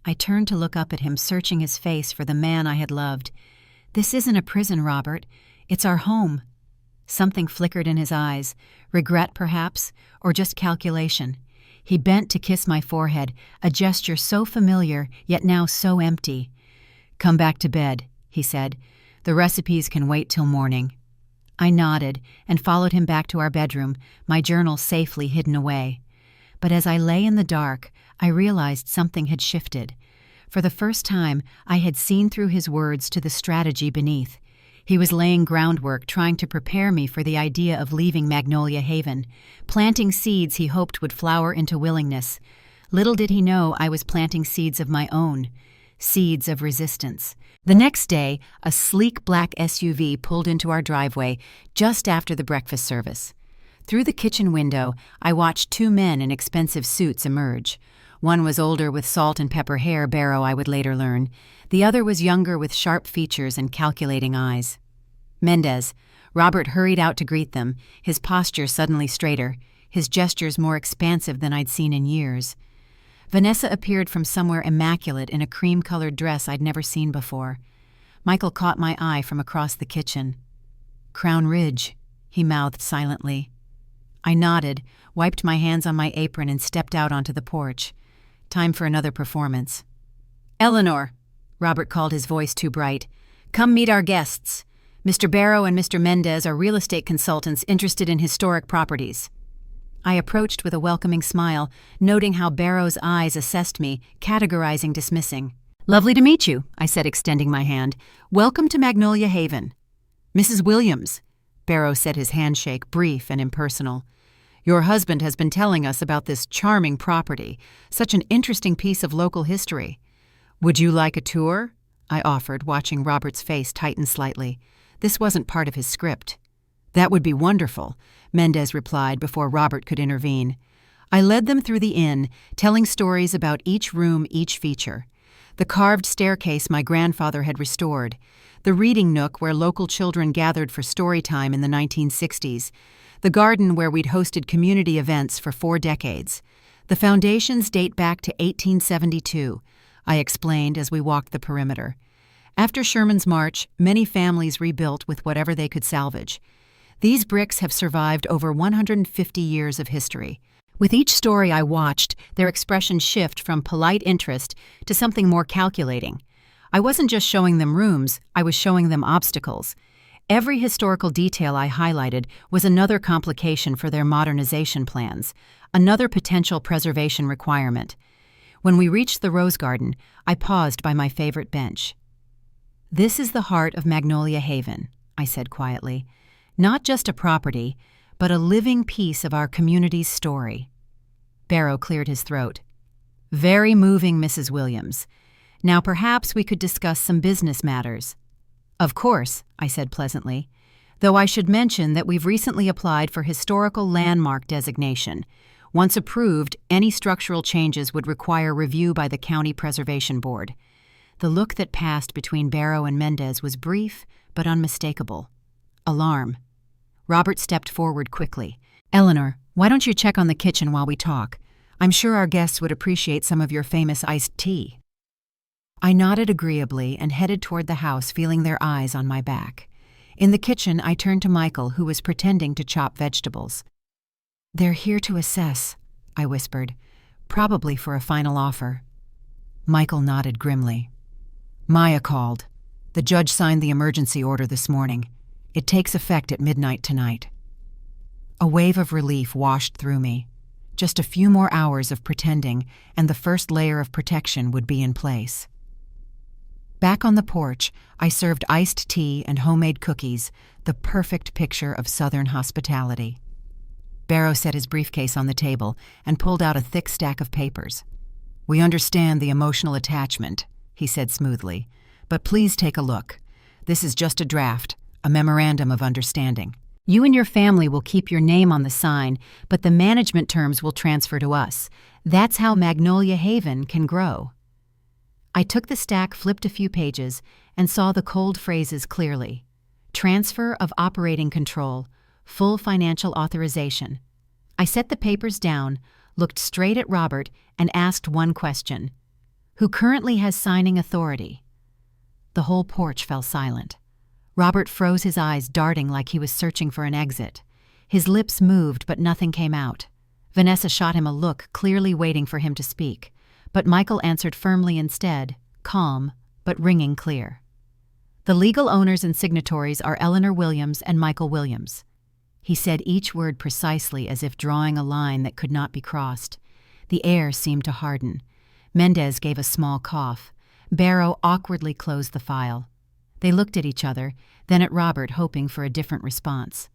I turned to look up at him, searching his face for the man I had loved. "This isn't a prison, Robert. It's our home." Something flickered in his eyes, regret perhaps, or just calculation. He bent to kiss my forehead, a gesture so familiar, yet now so empty. "Come back to bed," he said. "The recipes can wait till morning." I nodded and followed him back to our bedroom, my journal safely hidden away. But as I lay in the dark, I realized something had shifted. For the first time, I had seen through his words to the strategy beneath. He was laying groundwork, trying to prepare me for the idea of leaving Magnolia Haven, planting seeds he hoped would flower into willingness. Little did he know I was planting seeds of my own, seeds of resistance. The next day, a sleek black SUV pulled into our driveway just after the breakfast service. Through the kitchen window, I watched two men in expensive suits emerge. One was older with salt and pepper hair, Barrow I would later learn. The other was younger with sharp features and calculating eyes. "Mendez." Robert hurried out to greet them, his posture suddenly straighter, his gestures more expansive than I'd seen in years. Vanessa appeared from somewhere immaculate in a cream-colored dress I'd never seen before. Michael caught my eye from across the kitchen. "Crown Ridge," he mouthed silently. I nodded, wiped my hands on my apron, and stepped out onto the porch. Time for another performance. "Eleanor," Robert called, his voice too bright. "Come meet our guests. Mr. Barrow and Mr. Mendez are real estate consultants interested in historic properties." I approached with a welcoming smile, noting how Barrow's eyes assessed me, categorizing, dismissing. "Lovely to meet you," I said, extending my hand. "Welcome to Magnolia Haven." "Mrs. Williams," Barrow said, his handshake brief and impersonal. "Your husband has been telling us about this charming property, such an interesting piece of local history. Would you like a tour?" I offered, watching Robert's face tighten slightly. This wasn't part of his script. "That would be wonderful," Mendez replied before Robert could intervene. I led them through the inn, telling stories about each room, each feature. The carved staircase my grandfather had restored, the reading nook where local children gathered for story time in the 1960s, the garden where we'd hosted community events for 4 decades. The foundations date back to 1872, I explained as we walked the perimeter. After Sherman's March, many families rebuilt with whatever they could salvage. These bricks have survived over 150 years of history. With each story I watched, their expression shift from polite interest to something more calculating. I wasn't just showing them rooms, I was showing them obstacles. Every historical detail I highlighted was another complication for their modernization plans, another potential preservation requirement. When we reached the rose garden, I paused by my favorite bench. "This is the heart of Magnolia Haven," I said quietly. "Not just a property, but a living piece of our community's story." Barrow cleared his throat. "Very moving, Mrs. Williams. Now perhaps we could discuss some business matters." "Of course," I said pleasantly, "though I should mention that we've recently applied for historical landmark designation. Once approved, any structural changes would require review by the County Preservation Board." The look that passed between Barrow and Mendez was brief but unmistakable. Alarm. Robert stepped forward quickly. "Eleanor, why don't you check on the kitchen while we talk? I'm sure our guests would appreciate some of your famous iced tea." I nodded agreeably and headed toward the house, feeling their eyes on my back. In the kitchen, I turned to Michael, who was pretending to chop vegetables. "They're here to assess," I whispered, "probably for a final offer." Michael nodded grimly. Maya called. The judge signed the emergency order this morning. It takes effect at midnight tonight. A wave of relief washed through me. Just a few more hours of pretending, and the first layer of protection would be in place. Back on the porch, I served iced tea and homemade cookies, the perfect picture of Southern hospitality. Barrow set his briefcase on the table and pulled out a thick stack of papers. "We understand the emotional attachment," he said smoothly, "but please take a look. This is just a draft, a memorandum of understanding. You and your family will keep your name on the sign, but the management terms will transfer to us. That's how Magnolia Haven can grow." I took the stack, flipped a few pages, and saw the cold phrases clearly. Transfer of operating control, full financial authorization. I set the papers down, looked straight at Robert, and asked one question. Who currently has signing authority? The whole porch fell silent. Robert froze, his eyes darting like he was searching for an exit. His lips moved, but nothing came out. Vanessa shot him a look, clearly waiting for him to speak. But Michael answered firmly instead, calm, but ringing clear. The legal owners and signatories are Eleanor Williams and Michael Williams. He said each word precisely as if drawing a line that could not be crossed. The air seemed to harden. Mendez gave a small cough. Barrow awkwardly closed the file. They looked at each other, then at Robert, hoping for a different response.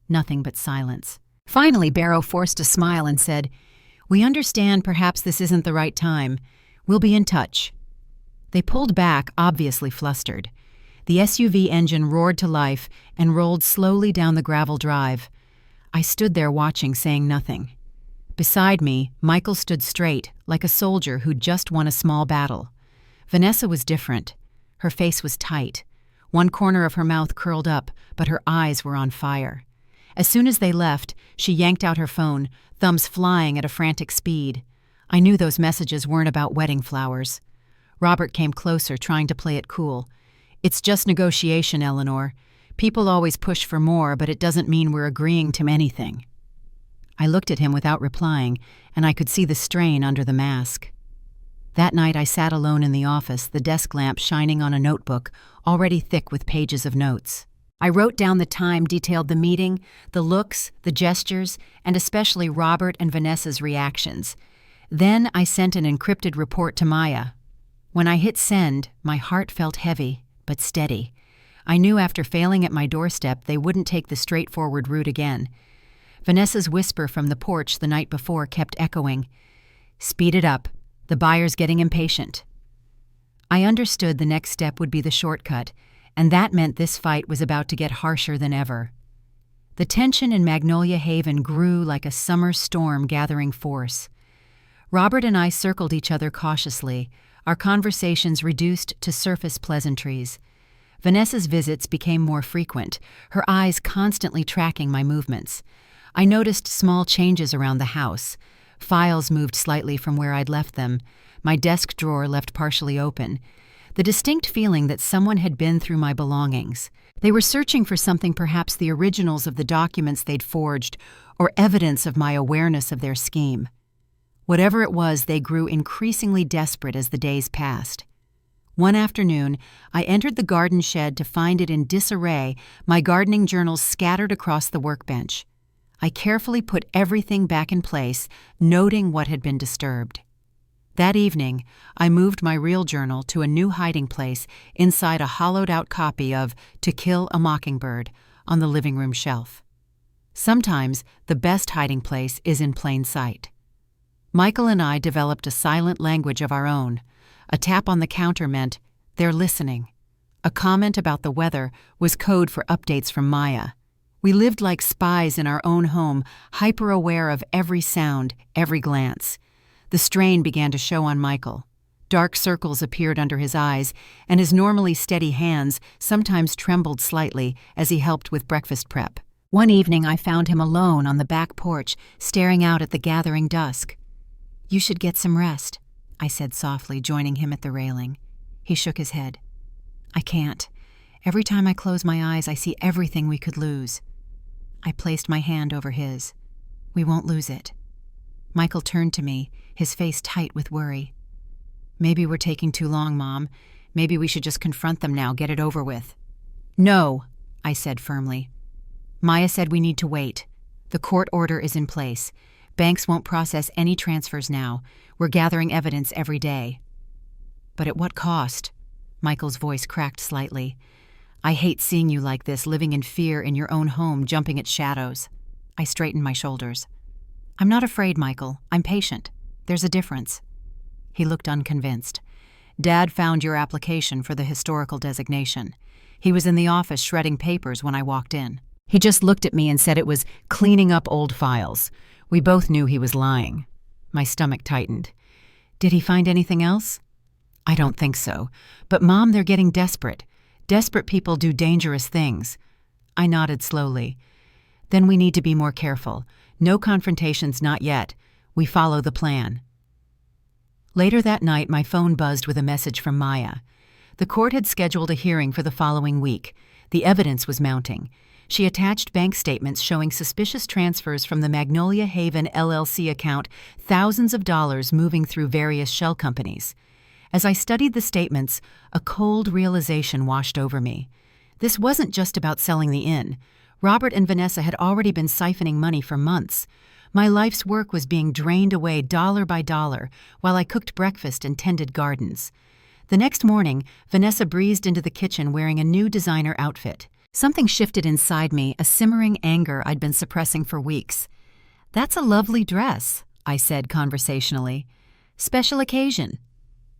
Nothing but silence. Finally, Barrow forced a smile and said, "We understand perhaps this isn't the right time. We'll be in touch." They pulled back, obviously flustered. The SUV engine roared to life and rolled slowly down the gravel drive. I stood there watching, saying nothing. Beside me, Michael stood straight, like a soldier who'd just won a small battle. Vanessa was different. Her face was tight. One corner of her mouth curled up, but her eyes were on fire. As soon as they left, she yanked out her phone, thumbs flying at a frantic speed. I knew those messages weren't about wedding flowers. Robert came closer, trying to play it cool. "It's just negotiation, Eleanor. People always push for more, but it doesn't mean we're agreeing to anything." I looked at him without replying, and I could see the strain under the mask. That night I sat alone in the office, the desk lamp shining on a notebook, already thick with pages of notes. I wrote down the time, detailed the meeting, the looks, the gestures, and especially Robert and Vanessa's reactions. Then I sent an encrypted report to Maya. When I hit send, my heart felt heavy, but steady. I knew after failing at my doorstep they wouldn't take the straightforward route again. Vanessa's whisper from the porch the night before kept echoing. "Speed it up. The buyer's getting impatient." I understood the next step would be the shortcut, and that meant this fight was about to get harsher than ever. The tension in Magnolia Haven grew like a summer storm gathering force. Robert and I circled each other cautiously, our conversations reduced to surface pleasantries. Vanessa's visits became more frequent, her eyes constantly tracking my movements. I noticed small changes around the house. Files moved slightly from where I'd left them, my desk drawer left partially open. The distinct feeling that someone had been through my belongings. They were searching for something, perhaps the originals of the documents they'd forged, or evidence of my awareness of their scheme. Whatever it was, they grew increasingly desperate as the days passed. One afternoon, I entered the garden shed to find it in disarray, my gardening journals scattered across the workbench. I carefully put everything back in place, noting what had been disturbed. That evening, I moved my real journal to a new hiding place inside a hollowed-out copy of To Kill a Mockingbird on the living room shelf. Sometimes the best hiding place is in plain sight. Michael and I developed a silent language of our own. A tap on the counter meant, "They're listening." A comment about the weather was code for updates from Maya. We lived like spies in our own home, hyper-aware of every sound, every glance. The strain began to show on Michael. Dark circles appeared under his eyes, and his normally steady hands sometimes trembled slightly as he helped with breakfast prep. One evening I found him alone on the back porch, staring out at the gathering dusk. "You should get some rest," I said softly, joining him at the railing. He shook his head. "I can't. Every time I close my eyes, I see everything we could lose." I placed my hand over his. "We won't lose it." Michael turned to me, his face tight with worry. "Maybe we're taking too long, Mom. Maybe we should just confront them now, get it over with. No, I said firmly. Maya said we need to wait. The court order is in place. Banks won't process any transfers now. We're gathering evidence every day. But at what cost? Michael's voice cracked slightly. I hate seeing you like this, living in fear in your own home, jumping at shadows. I straightened my shoulders. I'm not afraid, Michael. I'm patient. There's a difference. He looked unconvinced. Dad found your application for the historical designation. He was in the office shredding papers when I walked in. He just looked at me and said it was cleaning up old files. We both knew he was lying. My stomach tightened. Did he find anything else? I don't think so. But Mom, they're getting desperate. Desperate people do dangerous things. I nodded slowly. Then we need to be more careful. No confrontations, not yet. We follow the plan. Later that night, my phone buzzed with a message from Maya. The court had scheduled a hearing for the following week. The evidence was mounting. She attached bank statements showing suspicious transfers from the Magnolia Haven LLC account, thousands of dollars moving through various shell companies. As I studied the statements, a cold realization washed over me. This wasn't just about selling the inn. Robert and Vanessa had already been siphoning money for months. My life's work was being drained away dollar by dollar while I cooked breakfast and tended gardens. The next morning, Vanessa breezed into the kitchen wearing a new designer outfit. Something shifted inside me, a simmering anger I'd been suppressing for weeks. "That's a lovely dress," I said conversationally. "Special occasion?"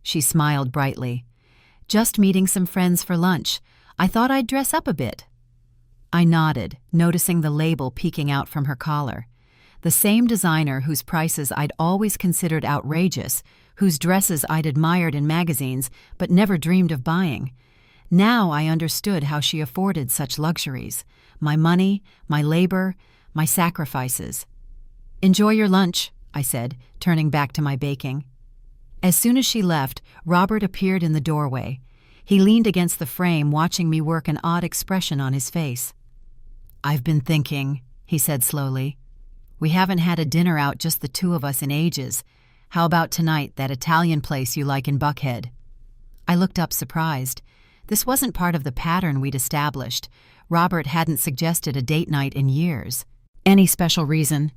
She smiled brightly. "Just meeting some friends for lunch. I thought I'd dress up a bit." I nodded, noticing the label peeking out from her collar. The same designer whose prices I'd always considered outrageous, whose dresses I'd admired in magazines but never dreamed of buying. Now I understood how she afforded such luxuries. My money, my labor, my sacrifices. "Enjoy your lunch," I said, turning back to my baking. As soon as she left, Robert appeared in the doorway. He leaned against the frame, watching me work, an odd expression on his face. "I've been thinking," he said slowly. "We haven't had a dinner out, just the two of us, in ages. How about tonight, that Italian place you like in Buckhead?" I looked up surprised. This wasn't part of the pattern we'd established. Robert hadn't suggested a date night in years. "Any special reason?"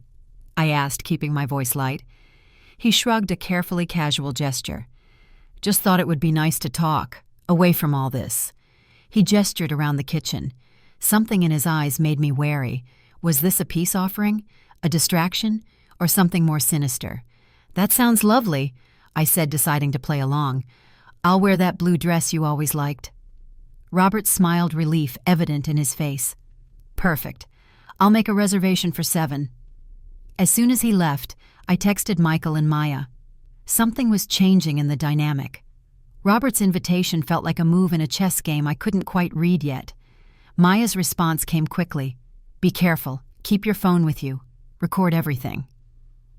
I asked, keeping my voice light. He shrugged a carefully casual gesture. "Just thought it would be nice to talk, away from all this." He gestured around the kitchen. Something in his eyes made me wary. Was this a peace offering? A distraction? Or something more sinister? "That sounds lovely," I said, deciding to play along. "I'll wear that blue dress you always liked." Robert smiled, relief evident in his face. "Perfect. I'll make a reservation for 7. As soon as he left, I texted Michael and Maya. Something was changing in the dynamic. Robert's invitation felt like a move in a chess game I couldn't quite read yet. Maya's response came quickly. "Be careful. Keep your phone with you. Record everything."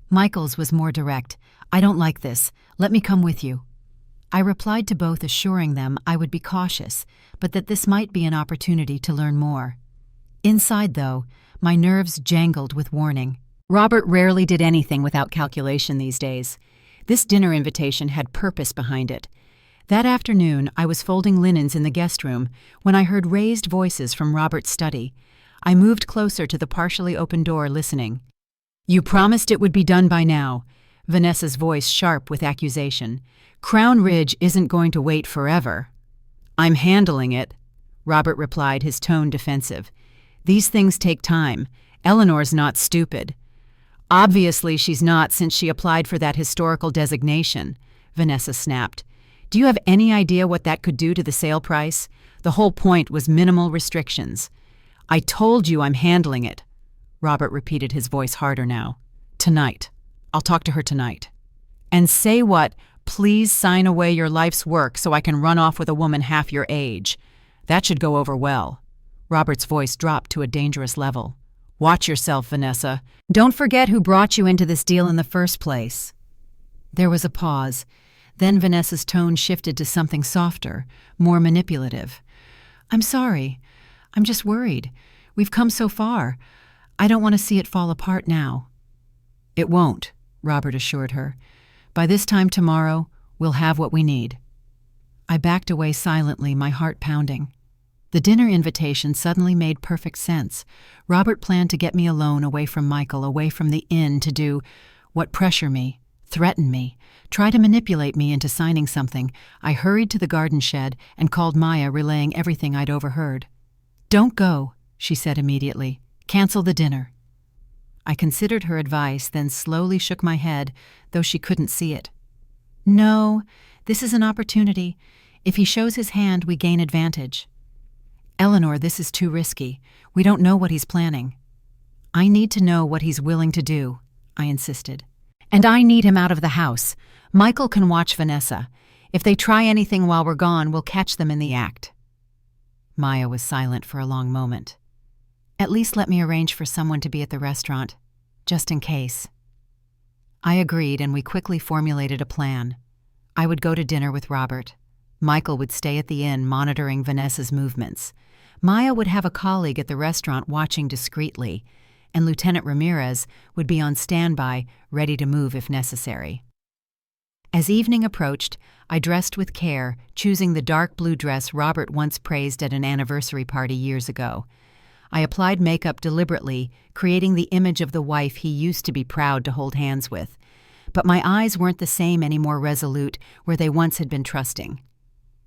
Michael's was more direct. "I don't like this. Let me come with you." I replied to both, assuring them I would be cautious, but that this might be an opportunity to learn more. Inside, though, my nerves jangled with warning. Robert rarely did anything without calculation these days. This dinner invitation had purpose behind it. That afternoon, I was folding linens in the guest room when I heard raised voices from Robert's study. I moved closer to the partially open door, listening. "You promised it would be done by now," Vanessa's voice sharp with accusation. "Crown Ridge isn't going to wait forever." "I'm handling it," Robert replied, his tone defensive. "These things take time. Eleanor's not stupid." "Obviously she's not, since she applied for that historical designation," Vanessa snapped. "Do you have any idea what that could do to the sale price? The whole point was minimal restrictions." "I told you I'm handling it," Robert repeated, his voice harder now. "Tonight. I'll talk to her tonight." "And say what? Please sign away your life's work so I can run off with a woman half your age. That should go over well." Robert's voice dropped to a dangerous level. "Watch yourself, Vanessa. Don't forget who brought you into this deal in the first place." There was a pause. Then Vanessa's tone shifted to something softer, more manipulative. "I'm sorry. I'm just worried. We've come so far. I don't want to see it fall apart now." "It won't," Robert assured her. "By this time tomorrow, we'll have what we need." I backed away silently, my heart pounding. The dinner invitation suddenly made perfect sense. Robert planned to get me alone, away from Michael, away from the inn, to do what? Pressure me, threaten me, try to manipulate me into signing something. I hurried to the garden shed and called Maya, relaying everything I'd overheard. "Don't go," she said immediately. "Cancel the dinner." I considered her advice, then slowly shook my head, though she couldn't see it. "No, this is an opportunity. If he shows his hand, we gain advantage." "Eleanor, this is too risky. We don't know what he's planning." "I need to know what he's willing to do," I insisted. "And I need him out of the house. Michael can watch Vanessa. If they try anything while we're gone, we'll catch them in the act." Maya was silent for a long moment. "At least let me arrange for someone to be at the restaurant, just in case." I agreed, and we quickly formulated a plan. I would go to dinner with Robert. Michael would stay at the inn, monitoring Vanessa's movements. Maya would have a colleague at the restaurant watching discreetly, and Lieutenant Ramirez would be on standby, ready to move if necessary. As evening approached, I dressed with care, choosing the dark blue dress Robert once praised at an anniversary party years ago. I applied makeup deliberately, creating the image of the wife he used to be proud to hold hands with. But my eyes weren't the same anymore, resolute where they once had been trusting.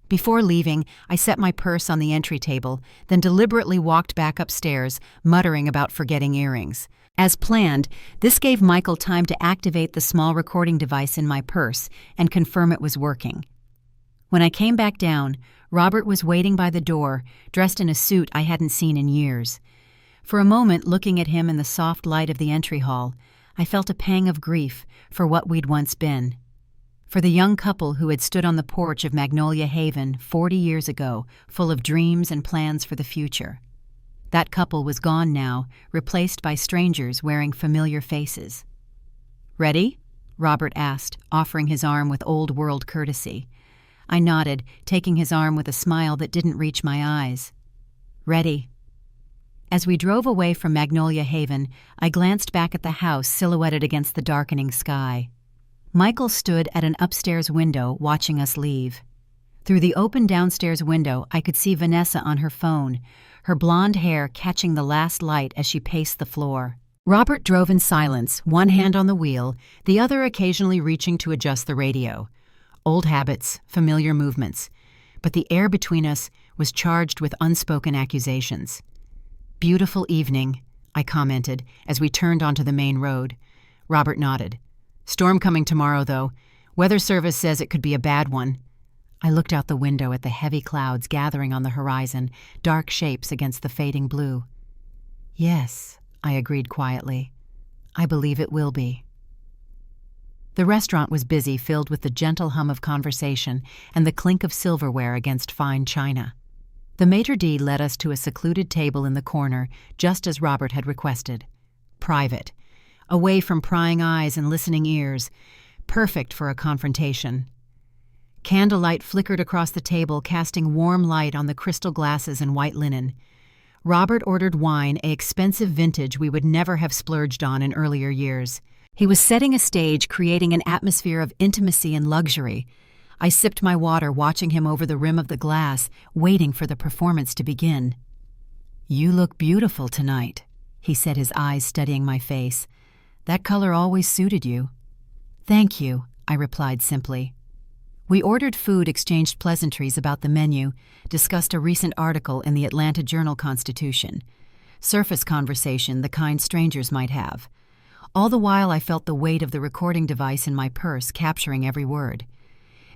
Before leaving, I set my purse on the entry table, then deliberately walked back upstairs, muttering about forgetting earrings. As planned, this gave Michael time to activate the small recording device in my purse and confirm it was working. When I came back down, Robert was waiting by the door, dressed in a suit I hadn't seen in years. For a moment, looking at him in the soft light of the entry hall, I felt a pang of grief for what we'd once been. For the young couple who had stood on the porch of Magnolia Haven 40 years ago, full of dreams and plans for the future. That couple was gone now, replaced by strangers wearing familiar faces. "Ready?" Robert asked, offering his arm with old-world courtesy. I nodded, taking his arm with a smile that didn't reach my eyes. "Ready." As we drove away from Magnolia Haven, I glanced back at the house silhouetted against the darkening sky. Michael stood at an upstairs window watching us leave. Through the open downstairs window, I could see Vanessa on her phone, her blonde hair catching the last light as she paced the floor. Robert drove in silence, one hand on the wheel, the other occasionally reaching to adjust the radio. Old habits, familiar movements. But the air between us was charged with unspoken accusations. "Beautiful evening," I commented as we turned onto the main road. Robert nodded. "Storm coming tomorrow, though. Weather service says it could be a bad one." I looked out the window at the heavy clouds gathering on the horizon, dark shapes against the fading blue. "Yes," I agreed quietly. "I believe it will be." The restaurant was busy, filled with the gentle hum of conversation and the clink of silverware against fine china. The maitre d' led us to a secluded table in the corner, just as Robert had requested. Private. Away from prying eyes and listening ears, perfect for a confrontation. Candlelight flickered across the table, casting warm light on the crystal glasses and white linen. Robert ordered wine, an expensive vintage we would never have splurged on in earlier years. He was setting a stage, creating an atmosphere of intimacy and luxury. I sipped my water, watching him over the rim of the glass, waiting for the performance to begin. "You look beautiful tonight," he said, his eyes studying my face. "That color always suited you." "Thank you," I replied simply. We ordered food, exchanged pleasantries about the menu, discussed a recent article in the Atlanta Journal-Constitution. Surface conversation, the kind strangers might have. All the while I felt the weight of the recording device in my purse, capturing every word.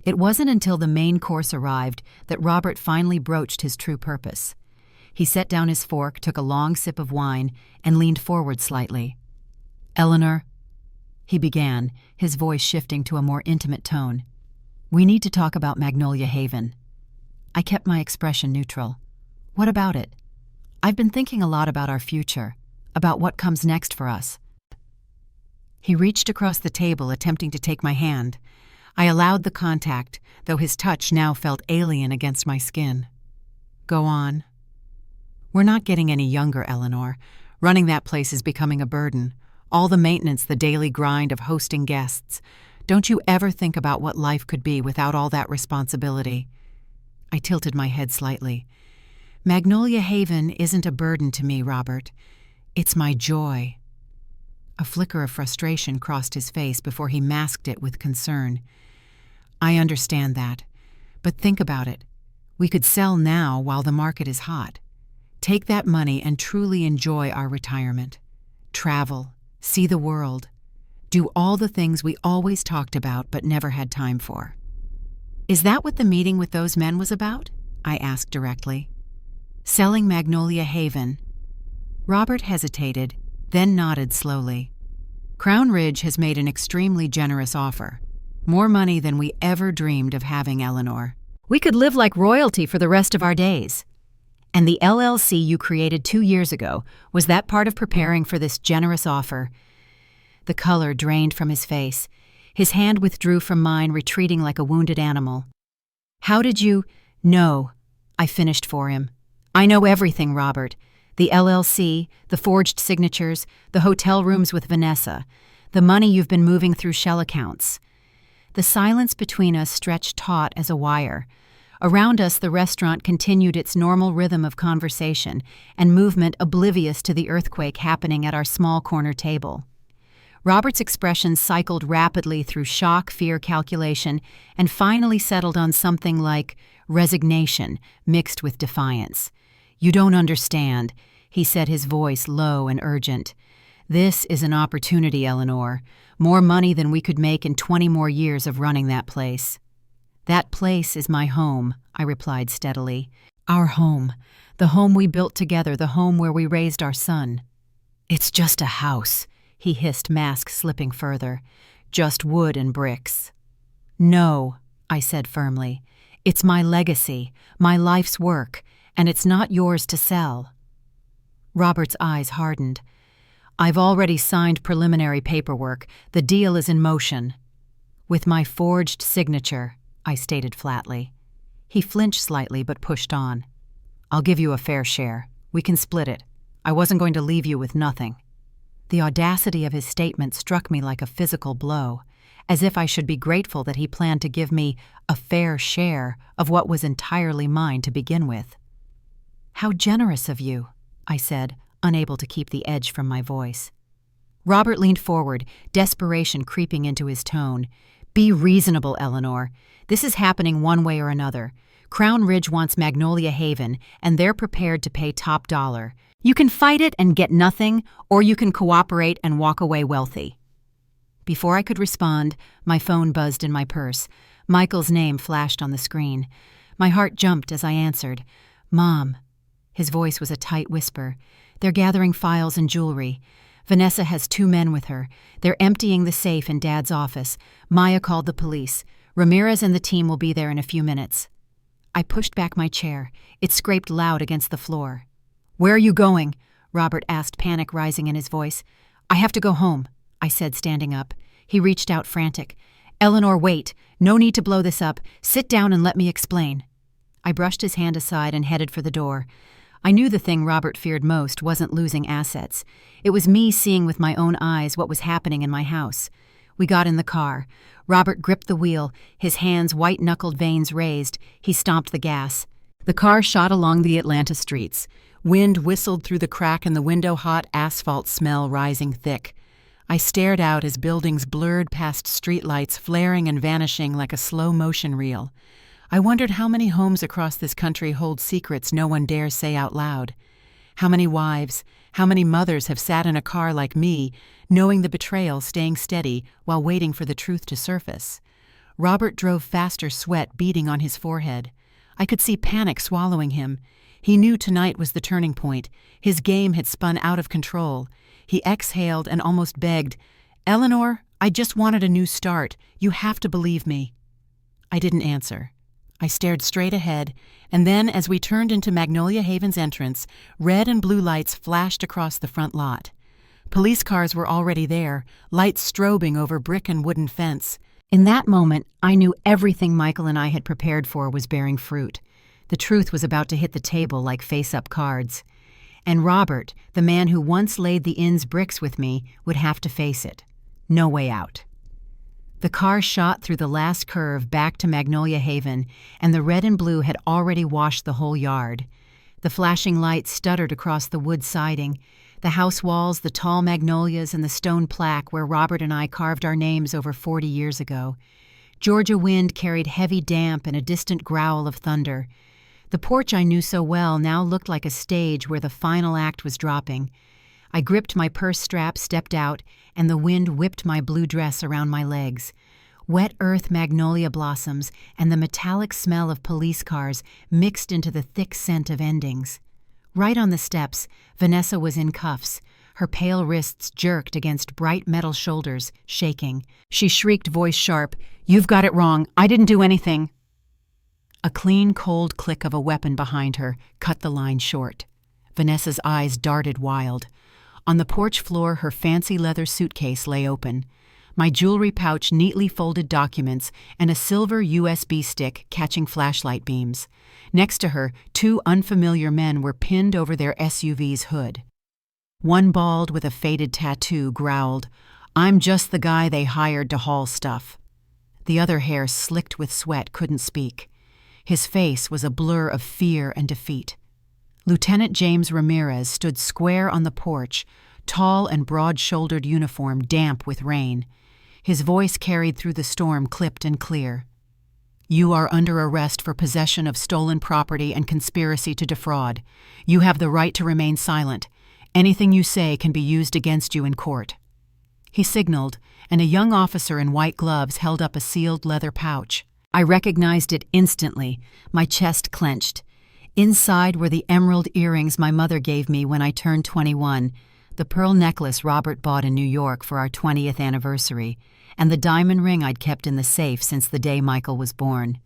It wasn't until the main course arrived that Robert finally broached his true purpose. He set down his fork, took a long sip of wine, and leaned forward slightly. "Eleanor," he began, his voice shifting to a more intimate tone. "We need to talk about Magnolia Haven." I kept my expression neutral. "What about it?" "I've been thinking a lot about our future, about what comes next for us." He reached across the table, attempting to take my hand. I allowed the contact, though his touch now felt alien against my skin. "Go on." "We're not getting any younger, Eleanor. Running that place is becoming a burden. All the maintenance, the daily grind of hosting guests. Don't you ever think about what life could be without all that responsibility?" I tilted my head slightly. Magnolia Haven isn't a burden to me, Robert. It's my joy. A flicker of frustration crossed his face before he masked it with concern. I understand that, but think about it. We could sell now while the market is hot. Take that money and truly enjoy our retirement. Travel, see the world, do all the things we always talked about but never had time for. Is that what the meeting with those men was about? I asked directly. Selling Magnolia Haven. Robert hesitated, then nodded slowly. Crown Ridge has made an extremely generous offer. More money than we ever dreamed of having, Eleanor. We could live like royalty for the rest of our days. And the LLC you created 2 years ago, was that part of preparing for this generous offer? The color drained from his face. His hand withdrew from mine, retreating like a wounded animal. How did you... No, I finished for him. I know everything, Robert. The LLC, the forged signatures, the hotel rooms with Vanessa, the money you've been moving through shell accounts. The silence between us stretched taut as a wire. Around us, the restaurant continued its normal rhythm of conversation and movement, oblivious to the earthquake happening at our small corner table. Robert's expression cycled rapidly through shock, fear, calculation, and finally settled on something like resignation mixed with defiance. You don't understand, he said, his voice low and urgent. This is an opportunity, Eleanor. More money than we could make in 20 more years of running that place. That place is my home, I replied steadily. Our home. The home we built together, the home where we raised our son. It's just a house, he hissed, mask slipping further. Just wood and bricks. No, I said firmly. It's my legacy, my life's work, and it's not yours to sell. Robert's eyes hardened. I've already signed preliminary paperwork. The deal is in motion. With my forged signature, I stated flatly. He flinched slightly but pushed on. I'll give you a fair share. We can split it. I wasn't going to leave you with nothing. The audacity of his statement struck me like a physical blow, as if I should be grateful that he planned to give me a fair share of what was entirely mine to begin with. How generous of you, I said, unable to keep the edge from my voice. Robert leaned forward, desperation creeping into his tone. Be reasonable, Eleanor. This is happening one way or another. Crown Ridge wants Magnolia Haven, and they're prepared to pay top dollar. You can fight it and get nothing, or you can cooperate and walk away wealthy. Before I could respond, my phone buzzed in my purse. Michael's name flashed on the screen. My heart jumped as I answered. Mom. His voice was a tight whisper. They're gathering files and jewelry. Vanessa has 2 men with her. They're emptying the safe in Dad's office. Maya called the police. Ramirez and the team will be there in a few minutes. I pushed back my chair. It scraped loud against the floor. Where are you going? Robert asked, panic rising in his voice. I have to go home, I said, standing up. He reached out frantic. Eleanor, wait. No need to blow this up. Sit down and let me explain. I brushed his hand aside and headed for the door. I knew the thing Robert feared most wasn't losing assets. It was me seeing with my own eyes what was happening in my house. We got in the car. Robert gripped the wheel, his hands white-knuckled, veins raised. He stomped the gas. The car shot along the Atlanta streets. Wind whistled through the crack in the window, hot asphalt smell rising thick. I stared out as buildings blurred past streetlights, flaring and vanishing like a slow-motion reel. I wondered how many homes across this country hold secrets no one dares say out loud. How many wives, how many mothers have sat in a car like me, knowing the betrayal, staying steady while waiting for the truth to surface. Robert drove faster, sweat beading on his forehead. I could see panic swallowing him. He knew tonight was the turning point. His game had spun out of control. He exhaled and almost begged, Eleanor, I just wanted a new start. You have to believe me. I didn't answer. I stared straight ahead, and then as we turned into Magnolia Haven's entrance, red and blue lights flashed across the front lot. Police cars were already there, lights strobing over brick and wooden fence. In that moment, I knew everything Michael and I had prepared for was bearing fruit. The truth was about to hit the table like face-up cards. And Robert, the man who once laid the inn's bricks with me, would have to face it. No way out. The car shot through the last curve back to Magnolia Haven, and the red and blue had already washed the whole yard. The flashing lights stuttered across the wood siding, the house walls, the tall magnolias, and the stone plaque where Robert and I carved our names over 40 years ago. Georgia wind carried heavy damp and a distant growl of thunder. The porch I knew so well now looked like a stage where the final act was dropping. I gripped my purse strap, stepped out, and the wind whipped my blue dress around my legs. Wet earth magnolia blossoms and the metallic smell of police cars mixed into the thick scent of endings. Right on the steps, Vanessa was in cuffs. Her pale wrists jerked against bright metal shoulders, shaking. She shrieked, voice sharp, "You've got it wrong. I didn't do anything." A clean, cold click of a weapon behind her cut the line short. Vanessa's eyes darted wild. On the porch floor, her fancy leather suitcase lay open. My jewelry pouch neatly folded documents and a silver USB stick catching flashlight beams. Next to her, 2 unfamiliar men were pinned over their SUV's hood. One bald with a faded tattoo growled, "I'm just the guy they hired to haul stuff." The other, hair slicked with sweat, couldn't speak. His face was a blur of fear and defeat. Lieutenant James Ramirez stood square on the porch, tall and broad-shouldered uniform damp with rain. His voice carried through the storm, clipped and clear. "You are under arrest for possession of stolen property and conspiracy to defraud. You have the right to remain silent. Anything you say can be used against you in court." He signaled, and a young officer in white gloves held up a sealed leather pouch. I recognized it instantly, my chest clenched. Inside were the emerald earrings my mother gave me when I turned 21, the pearl necklace Robert bought in New York for our 20th anniversary, and the diamond ring I'd kept in the safe since the day Michael was born.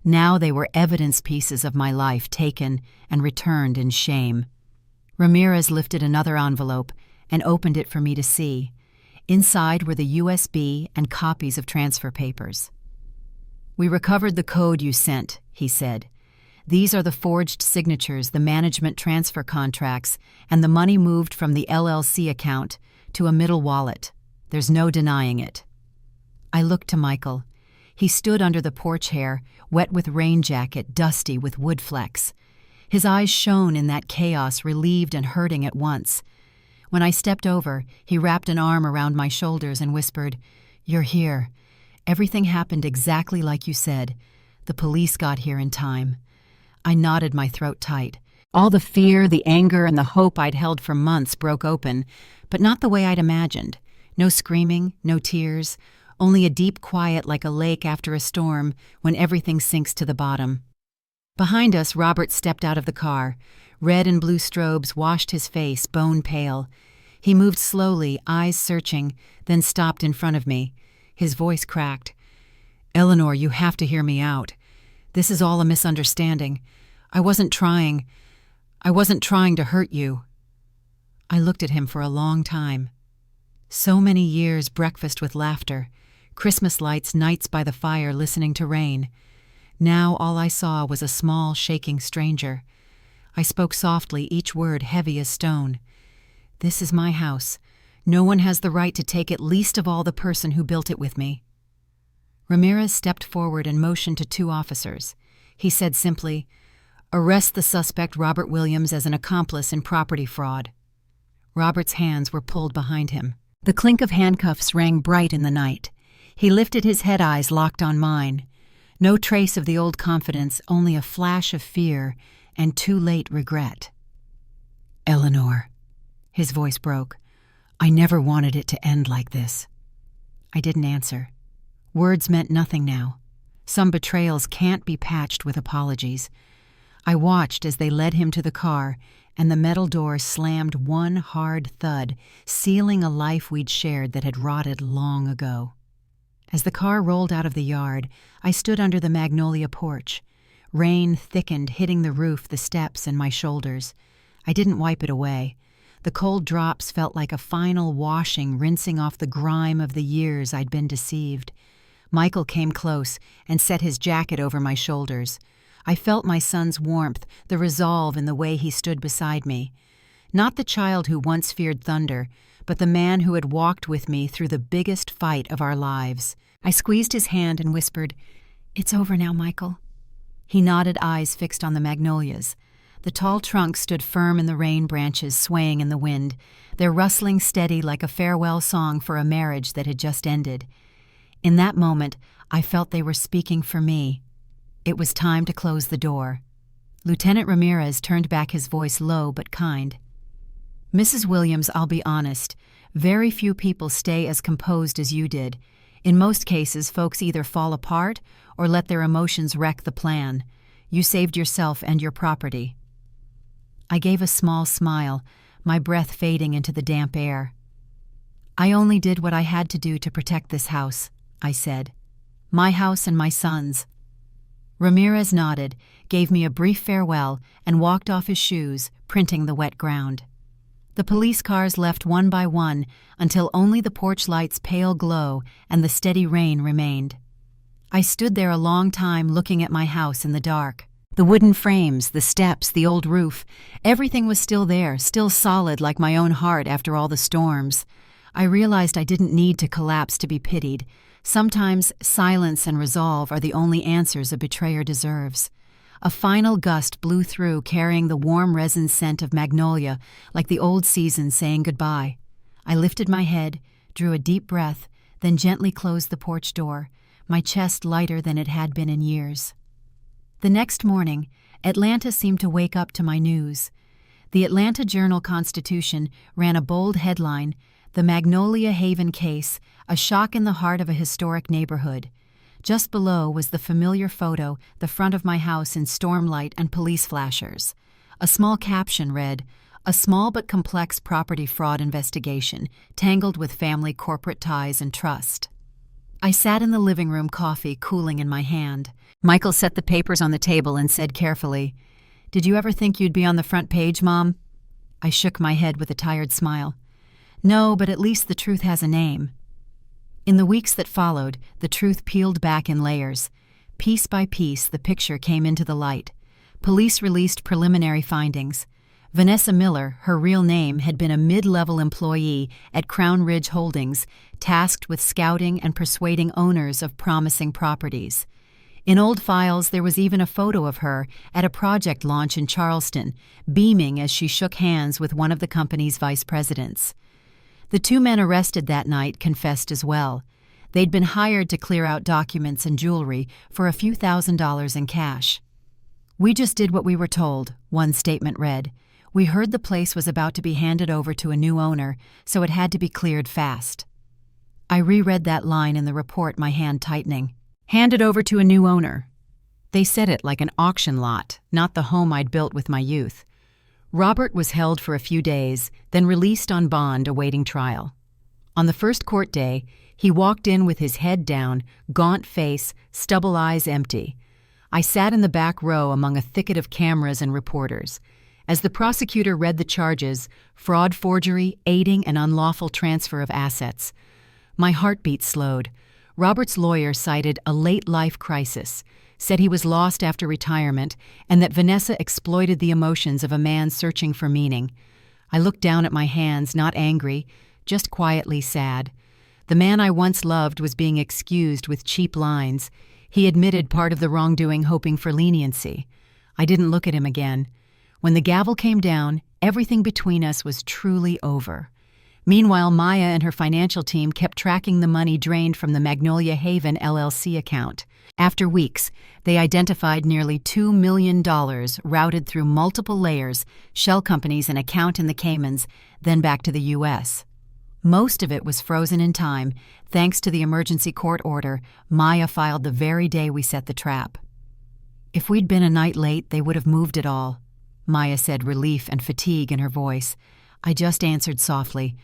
Now they were evidence pieces of my life taken and returned in shame. Ramirez lifted another envelope and opened it for me to see. Inside were the USB and copies of transfer papers. "We recovered the code you sent," he said. "These are the forged signatures, the management transfer contracts, and the money moved from the LLC account to a middle wallet. There's no denying it." I looked to Michael. He stood under the porch hair, wet with rain jacket, dusty with wood flecks. His eyes shone in that chaos, relieved and hurting at once. When I stepped over, he wrapped an arm around my shoulders and whispered, "You're here. Everything happened exactly like you said. The police got here in time." I nodded, my throat tight. All the fear, the anger, and the hope I'd held for months broke open, but not the way I'd imagined. No screaming, no tears, only a deep quiet like a lake after a storm when everything sinks to the bottom. Behind us, Robert stepped out of the car. Red and blue strobes washed his face, bone pale. He moved slowly, eyes searching, then stopped in front of me. His voice cracked. "Eleanor, you have to hear me out. This is all a misunderstanding. I wasn't trying to hurt you." I looked at him for a long time. So many years breakfast with laughter, Christmas lights, nights by the fire listening to rain. Now all I saw was a small, shaking stranger. I spoke softly, each word heavy as stone. "This is my house. No one has the right to take it, least of all the person who built it with me." Ramirez stepped forward and motioned to 2 officers. He said simply, "Arrest the suspect Robert Williams as an accomplice in property fraud." Robert's hands were pulled behind him. The clink of handcuffs rang bright in the night. He lifted his head, eyes locked on mine. No trace of the old confidence, only a flash of fear and too late regret. "Eleanor," his voice broke, "I never wanted it to end like this." I didn't answer. Words meant nothing now. Some betrayals can't be patched with apologies. I watched as they led him to the car, and the metal door slammed one hard thud, sealing a life we'd shared that had rotted long ago. As the car rolled out of the yard, I stood under the magnolia porch. Rain thickened, hitting the roof, the steps, and my shoulders. I didn't wipe it away. The cold drops felt like a final washing, rinsing off the grime of the years I'd been deceived. Michael came close and set his jacket over my shoulders. I felt my son's warmth, the resolve in the way he stood beside me. Not the child who once feared thunder, but the man who had walked with me through the biggest fight of our lives. I squeezed his hand and whispered, "It's over now, Michael." He nodded, eyes fixed on the magnolias. The tall trunks stood firm in the rain branches swaying in the wind, their rustling steady like a farewell song for a marriage that had just ended. In that moment, I felt they were speaking for me. It was time to close the door. Lieutenant Ramirez turned back, his voice low but kind. "Mrs. Williams, I'll be honest. Very few people stay as composed as you did. In most cases, folks either fall apart or let their emotions wreck the plan. You saved yourself and your property." I gave a small smile, my breath fading into the damp air. "I only did what I had to do to protect this house," I said. "My house and my son's." Ramirez nodded, gave me a brief farewell, and walked off his shoes, printing the wet ground. The police cars left one by one until only the porch light's pale glow and the steady rain remained. I stood there a long time looking at my house in the dark. The wooden frames, the steps, the old roof, everything was still there, still solid like my own heart after all the storms. I realized I didn't need to collapse to be pitied. Sometimes silence and resolve are the only answers a betrayer deserves. A final gust blew through, carrying the warm resin scent of magnolia, like the old season saying goodbye. I lifted my head, drew a deep breath, then gently closed the porch door, my chest lighter than it had been in years. The next morning, Atlanta seemed to wake up to my news. The Atlanta Journal-Constitution ran a bold headline, "The Magnolia Haven Case, a shock in the heart of a historic neighborhood." Just below was the familiar photo, the front of my house in stormlight and police flashers. A small caption read, "A small but complex property fraud investigation, tangled with family corporate ties and trust." I sat in the living room, coffee cooling in my hand. Michael set the papers on the table and said carefully, "Did you ever think you'd be on the front page, Mom?" I shook my head with a tired smile. "No, but at least the truth has a name." In the weeks that followed, the truth peeled back in layers. Piece by piece, the picture came into the light. Police released preliminary findings. Vanessa Miller, her real name, had been a mid-level employee at Crown Ridge Holdings, tasked with scouting and persuading owners of promising properties. In old files, there was even a photo of her at a project launch in Charleston, beaming as she shook hands with one of the company's vice presidents. The two men arrested that night confessed as well. They'd been hired to clear out documents and jewelry for a few $1,000s in cash. "We just did what we were told," one statement read. "We heard the place was about to be handed over to a new owner, so it had to be cleared fast." I reread that line in the report, my hand tightening. "Handed over to a new owner." They said it like an auction lot, not the home I'd built with my youth. Robert was held for a few days, then released on bond awaiting trial. On the first court day, he walked in with his head down, gaunt face, stubble eyes empty. I sat in the back row among a thicket of cameras and reporters. As the prosecutor read the charges, fraud, forgery, aiding, and unlawful transfer of assets, my heartbeat slowed. Robert's lawyer cited a late-life crisis, said he was lost after retirement, and that Vanessa exploited the emotions of a man searching for meaning. I looked down at my hands, not angry, just quietly sad. The man I once loved was being excused with cheap lines. He admitted part of the wrongdoing, hoping for leniency. I didn't look at him again. When the gavel came down, everything between us was truly over. Meanwhile, Maya and her financial team kept tracking the money drained from the Magnolia Haven LLC account. After weeks, they identified nearly $2 million routed through multiple layers, shell companies, and account in the Caymans, then back to the U.S. Most of it was frozen in time, thanks to the emergency court order Maya filed the very day we set the trap. "If we'd been a night late, they would have moved it all," Maya said, relief and fatigue in her voice. I just answered softly,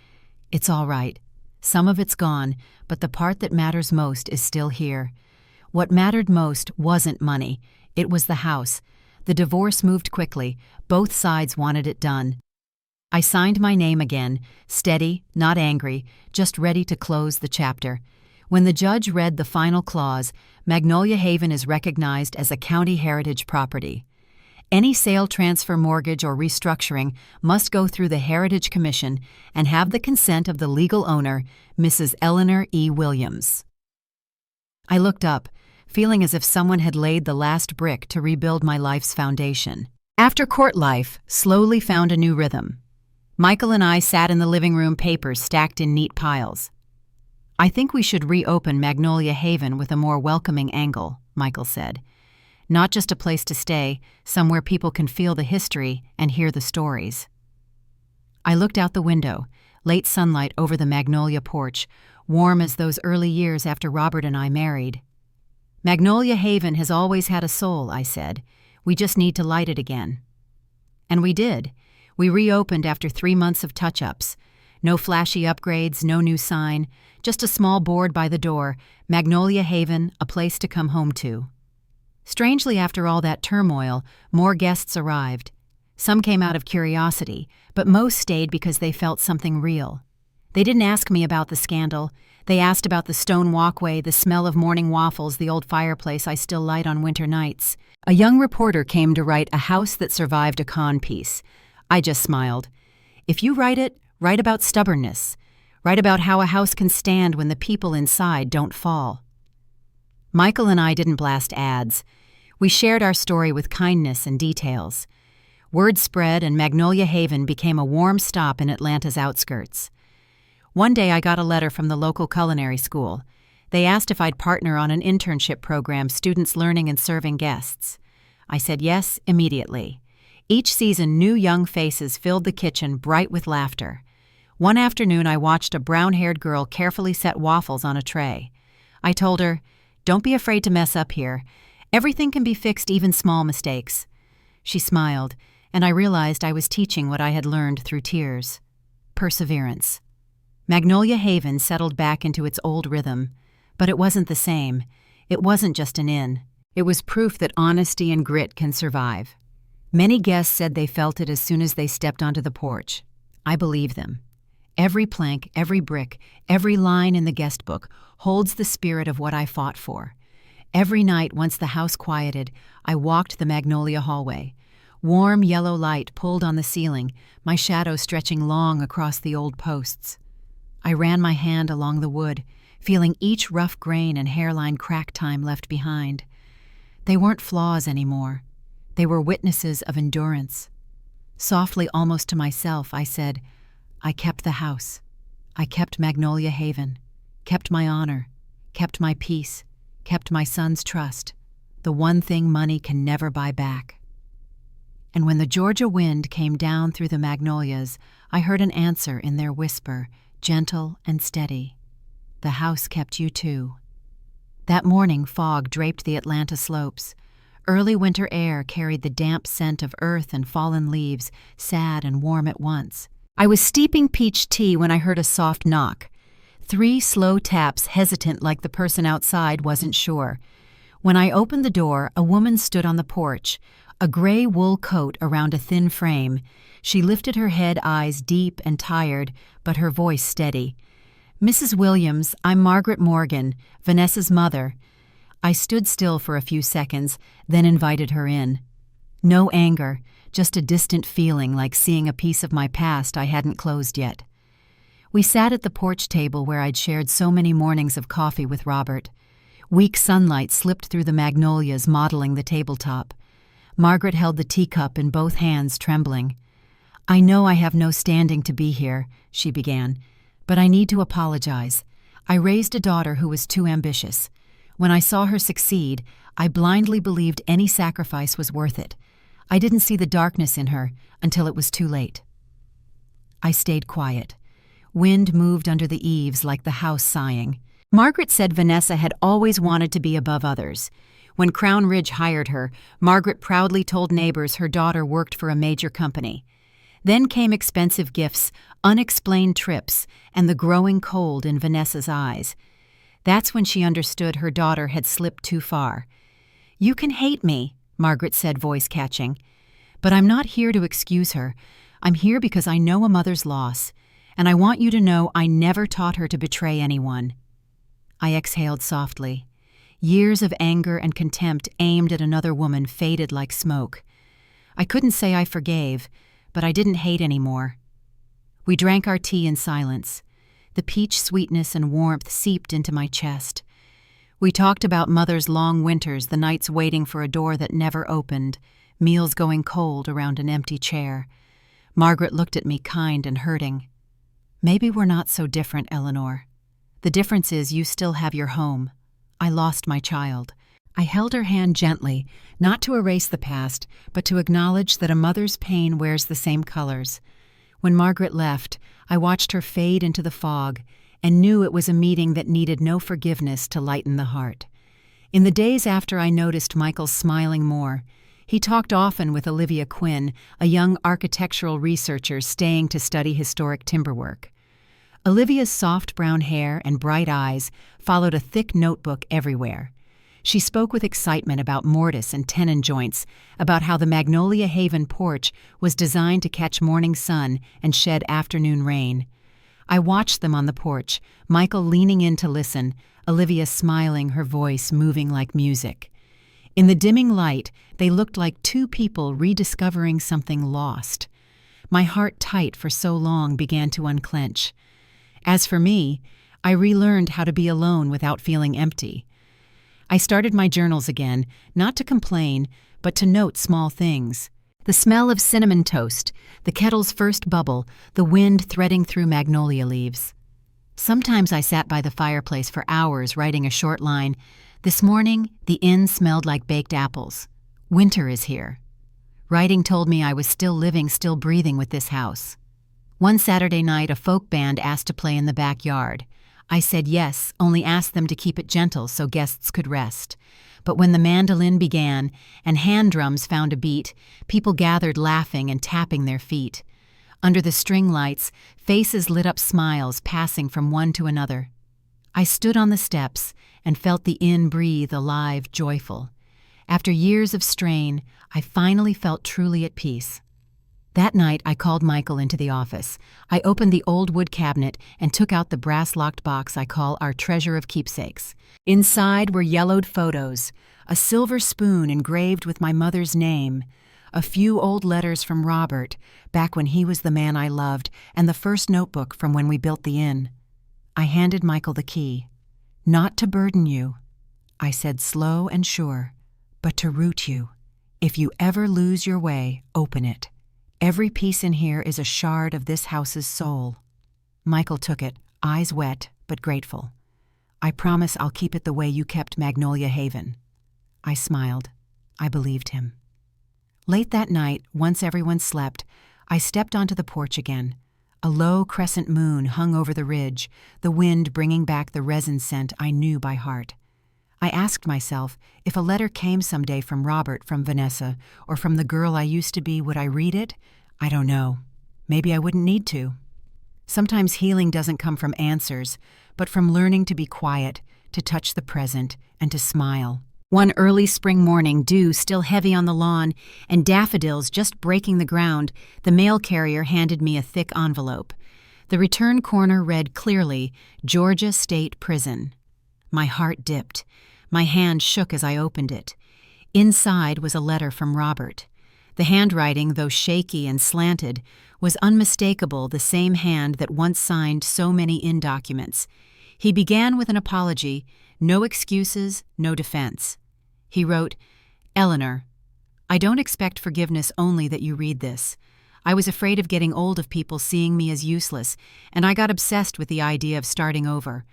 "It's all right. Some of it's gone, but the part that matters most is still here." What mattered most wasn't money. It was the house. The divorce moved quickly. Both sides wanted it done. I signed my name again, steady, not angry, just ready to close the chapter. When the judge read the final clause, Magnolia Haven is recognized as a county heritage property. Any sale, transfer, mortgage, or restructuring must go through the Heritage Commission and have the consent of the legal owner, Mrs. Eleanor E. Williams. I looked up, feeling as if someone had laid the last brick to rebuild my life's foundation. After court life slowly found a new rhythm. Michael and I sat in the living room, papers stacked in neat piles. "I think we should reopen Magnolia Haven with a more welcoming angle," Michael said. "Not just a place to stay, somewhere people can feel the history and hear the stories." I looked out the window, late sunlight over the Magnolia porch, warm as those early years after Robert and I married. "Magnolia Haven has always had a soul," I said. "We just need to light it again." And we did. We reopened after 3 months of touch-ups. No flashy upgrades, no new sign, just a small board by the door, Magnolia Haven, a place to come home to. Strangely, after all that turmoil, more guests arrived. Some came out of curiosity, but most stayed because they felt something real. They didn't ask me about the scandal. They asked about the stone walkway, the smell of morning waffles, the old fireplace I still light on winter nights. A young reporter came to write A House That Survived a Con piece. I just smiled. If you write it, write about stubbornness. Write about how a house can stand when the people inside don't fall. Michael and I didn't blast ads. We shared our story with kindness and details. Word spread and Magnolia Haven became a warm stop in Atlanta's outskirts. One day I got a letter from the local culinary school. They asked if I'd partner on an internship program, students learning and serving guests. I said yes immediately. Each season, new young faces filled the kitchen bright with laughter. One afternoon, I watched a brown-haired girl carefully set waffles on a tray. I told her, "Don't be afraid to mess up here. Everything can be fixed, even small mistakes." She smiled, and I realized I was teaching what I had learned through tears. Perseverance. Magnolia Haven settled back into its old rhythm, but it wasn't the same. It wasn't just an inn. It was proof that honesty and grit can survive. Many guests said they felt it as soon as they stepped onto the porch. I believe them. Every plank, every brick, every line in the guest book holds the spirit of what I fought for. Every night, once the house quieted, I walked the Magnolia hallway. Warm yellow light pulled on the ceiling, my shadow stretching long across the old posts. I ran my hand along the wood, feeling each rough grain and hairline crack time left behind. They weren't flaws anymore. They were witnesses of endurance. Softly, almost to myself, I said, "I kept the house. I kept Magnolia Haven, kept my honor, kept my peace, kept my son's trust, the one thing money can never buy back." And when the Georgia wind came down through the magnolias, I heard an answer in their whisper, gentle and steady. "The house kept you too." That morning, fog draped the Atlanta slopes. Early winter air carried the damp scent of earth and fallen leaves, sad and warm at once. I was steeping peach tea when I heard a soft knock. 3 slow taps, hesitant like the person outside wasn't sure. When I opened the door, a woman stood on the porch, a gray wool coat around a thin frame. She lifted her head, eyes deep and tired, but her voice steady. "Mrs. Williams, I'm Margaret Morgan, Vanessa's mother." I stood still for a few seconds, then invited her in. No anger, just a distant feeling like seeing a piece of my past I hadn't closed yet. We sat at the porch table where I'd shared so many mornings of coffee with Robert. Weak sunlight slipped through the magnolias, modeling the tabletop. Margaret held the teacup in both hands, trembling. "I know I have no standing to be here," she began, "but I need to apologize. I raised a daughter who was too ambitious. When I saw her succeed, I blindly believed any sacrifice was worth it. I didn't see the darkness in her until it was too late." I stayed quiet. Wind moved under the eaves like the house sighing. Margaret said Vanessa had always wanted to be above others. When Crown Ridge hired her, Margaret proudly told neighbors her daughter worked for a major company. Then came expensive gifts, unexplained trips, and the growing cold in Vanessa's eyes. That's when she understood her daughter had slipped too far. "You can hate me," Margaret said, voice catching. "But I'm not here to excuse her. I'm here because I know a mother's loss, and I want you to know I never taught her to betray anyone." I exhaled softly. Years of anger and contempt aimed at another woman faded like smoke. I couldn't say I forgave, but I didn't hate anymore. We drank our tea in silence. The peach sweetness and warmth seeped into my chest. We talked about Mother's long winters, the nights waiting for a door that never opened, meals going cold around an empty chair. Margaret looked at me kind and hurting. Maybe we're not so different, Eleanor. The difference is you still have your home. I lost my child. I held her hand gently, not to erase the past, but to acknowledge that a mother's pain wears the same colors. When Margaret left, I watched her fade into the fog and knew it was a meeting that needed no forgiveness to lighten the heart. In the days after, I noticed Michael smiling more. He talked often with Olivia Quinn, a young architectural researcher staying to study historic timberwork. Olivia's soft brown hair and bright eyes followed a thick notebook everywhere. She spoke with excitement about mortise and tenon joints, about how the Magnolia Haven porch was designed to catch morning sun and shed afternoon rain. I watched them on the porch, Michael leaning in to listen, Olivia smiling, her voice moving like music. In the dimming light, they looked like two people rediscovering something lost. My heart, tight for so long, began to unclench. As for me, I relearned how to be alone without feeling empty. I started my journals again, not to complain, but to note small things. The smell of cinnamon toast, the kettle's first bubble, the wind threading through magnolia leaves. Sometimes I sat by the fireplace for hours writing a short line. This morning, the inn smelled like baked apples. Winter is here. Writing told me I was still living, still breathing with this house. One Saturday night, a folk band asked to play in the backyard. I said yes, only asked them to keep it gentle so guests could rest. But when the mandolin began and hand drums found a beat, people gathered laughing and tapping their feet. Under the string lights, faces lit up, smiles passing from one to another. I stood on the steps and felt the inn breathe alive, joyful. After years of strain, I finally felt truly at peace. That night, I called Michael into the office. I opened the old wood cabinet and took out the brass-locked box I call our treasure of keepsakes. Inside were yellowed photos, a silver spoon engraved with my mother's name, a few old letters from Robert, back when he was the man I loved, and the first notebook from when we built the inn. I handed Michael the key. Not to burden you, I said, slow and sure, but to root you. If you ever lose your way, open it. Every piece in here is a shard of this house's soul. Michael took it, eyes wet but grateful. I promise I'll keep it the way you kept Magnolia Haven. I smiled. I believed him. Late that night, once everyone slept, I stepped onto the porch again. A low crescent moon hung over the ridge, the wind bringing back the resin scent I knew by heart. I asked myself, if a letter came someday from Robert, from Vanessa, or from the girl I used to be, would I read it? I don't know. Maybe I wouldn't need to. Sometimes healing doesn't come from answers, but from learning to be quiet, to touch the present, and to smile. One early spring morning, dew still heavy on the lawn, and daffodils just breaking the ground, the mail carrier handed me a thick envelope. The return corner read clearly, Georgia State Prison. My heart dipped. My hand shook as I opened it. Inside was a letter from Robert. The handwriting, though shaky and slanted, was unmistakable, the same hand that once signed so many inn documents. He began with an apology, no excuses, no defense. He wrote, Eleanor, I don't expect forgiveness only that you read this. I was afraid of getting old of people seeing me as useless, and I got obsessed with the idea of starting over.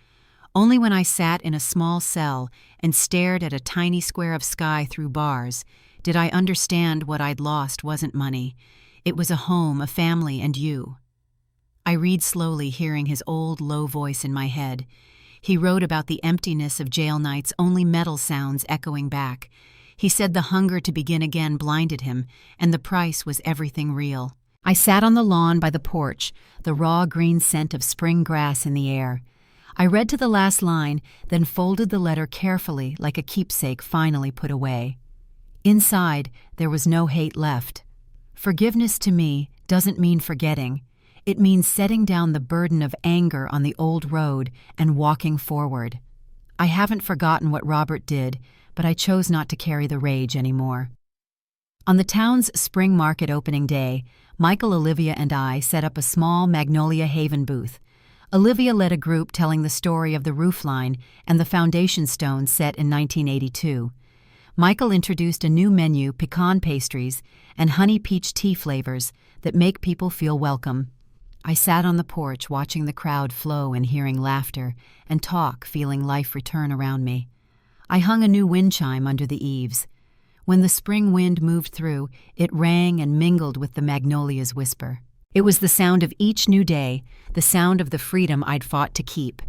Only when I sat in a small cell and stared at a tiny square of sky through bars did I understand what I'd lost wasn't money. It was a home, a family, and you. I read slowly, hearing his old, low voice in my head. He wrote about the emptiness of jail nights, only metal sounds echoing back. He said the hunger to begin again blinded him, and the price was everything real. I sat on the lawn by the porch, the raw green scent of spring grass in the air. I read to the last line, then folded the letter carefully like a keepsake finally put away. Inside, there was no hate left. Forgiveness to me doesn't mean forgetting. It means setting down the burden of anger on the old road and walking forward. I haven't forgotten what Robert did, but I chose not to carry the rage anymore. On the town's spring market opening day, Michael, Olivia, and I set up a small Magnolia Haven booth. Olivia led a group telling the story of the roofline and the foundation stone set in 1982. Michael introduced a new menu, pecan pastries and honey peach tea flavors that make people feel welcome. I sat on the porch watching the crowd flow and hearing laughter and talk, feeling life return around me. I hung a new wind chime under the eaves. When the spring wind moved through, it rang and mingled with the magnolia's whisper. It was the sound of each new day, the sound of the freedom I'd fought to keep.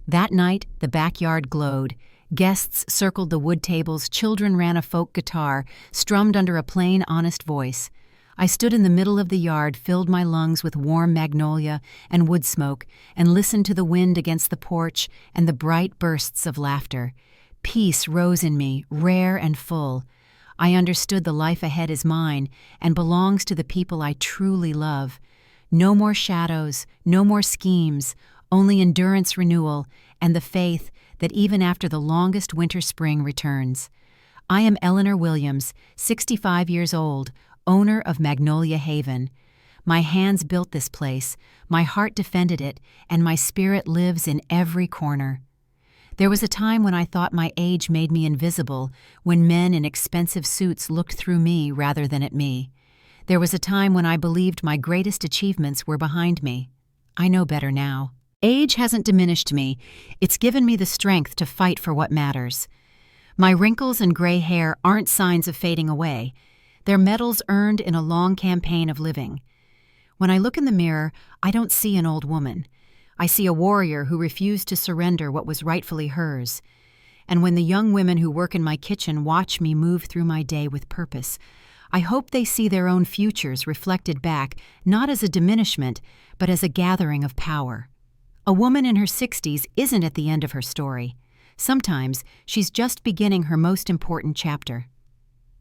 That night, the backyard glowed. Guests circled the wood tables, children ran a folk guitar, strummed under a plain, honest voice. I stood in the middle of the yard, filled my lungs with warm magnolia and wood smoke, and listened to the wind against the porch and the bright bursts of laughter. Peace rose in me, rare and full. I understood the life ahead is mine and belongs to the people I truly love. No more shadows, no more schemes, only endurance renewal and the faith that even after the longest winter spring returns. I am Eleanor Williams, 65 years old, owner of Magnolia Haven. My hands built this place, my heart defended it, and my spirit lives in every corner. There was a time when I thought my age made me invisible, when men in expensive suits looked through me rather than at me. There was a time when I believed my greatest achievements were behind me. I know better now. Age hasn't diminished me. It's given me the strength to fight for what matters. My wrinkles and gray hair aren't signs of fading away. They're medals earned in a long campaign of living. When I look in the mirror, I don't see an old woman. I see a warrior who refused to surrender what was rightfully hers. And when the young women who work in my kitchen watch me move through my day with purpose, I hope they see their own futures reflected back, not as a diminishment, but as a gathering of power. A woman in her 60s isn't at the end of her story. Sometimes she's just beginning her most important chapter.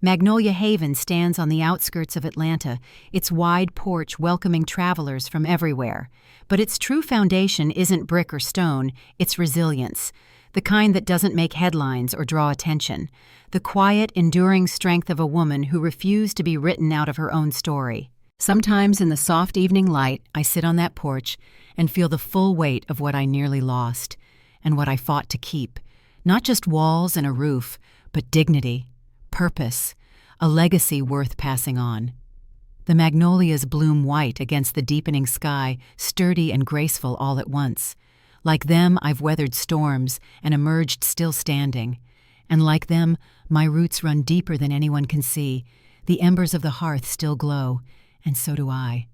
Magnolia Haven stands on the outskirts of Atlanta, its wide porch welcoming travelers from everywhere. But its true foundation isn't brick or stone, it's resilience. The kind that doesn't make headlines or draw attention. The quiet, enduring strength of a woman who refused to be written out of her own story. Sometimes in the soft evening light, I sit on that porch and feel the full weight of what I nearly lost and what I fought to keep. Not just walls and a roof, but dignity. Purpose, a legacy worth passing on. The magnolias bloom white against the deepening sky, sturdy and graceful all at once. Like them, I've weathered storms and emerged still standing. And like them, my roots run deeper than anyone can see. The embers of the hearth still glow, and so do I.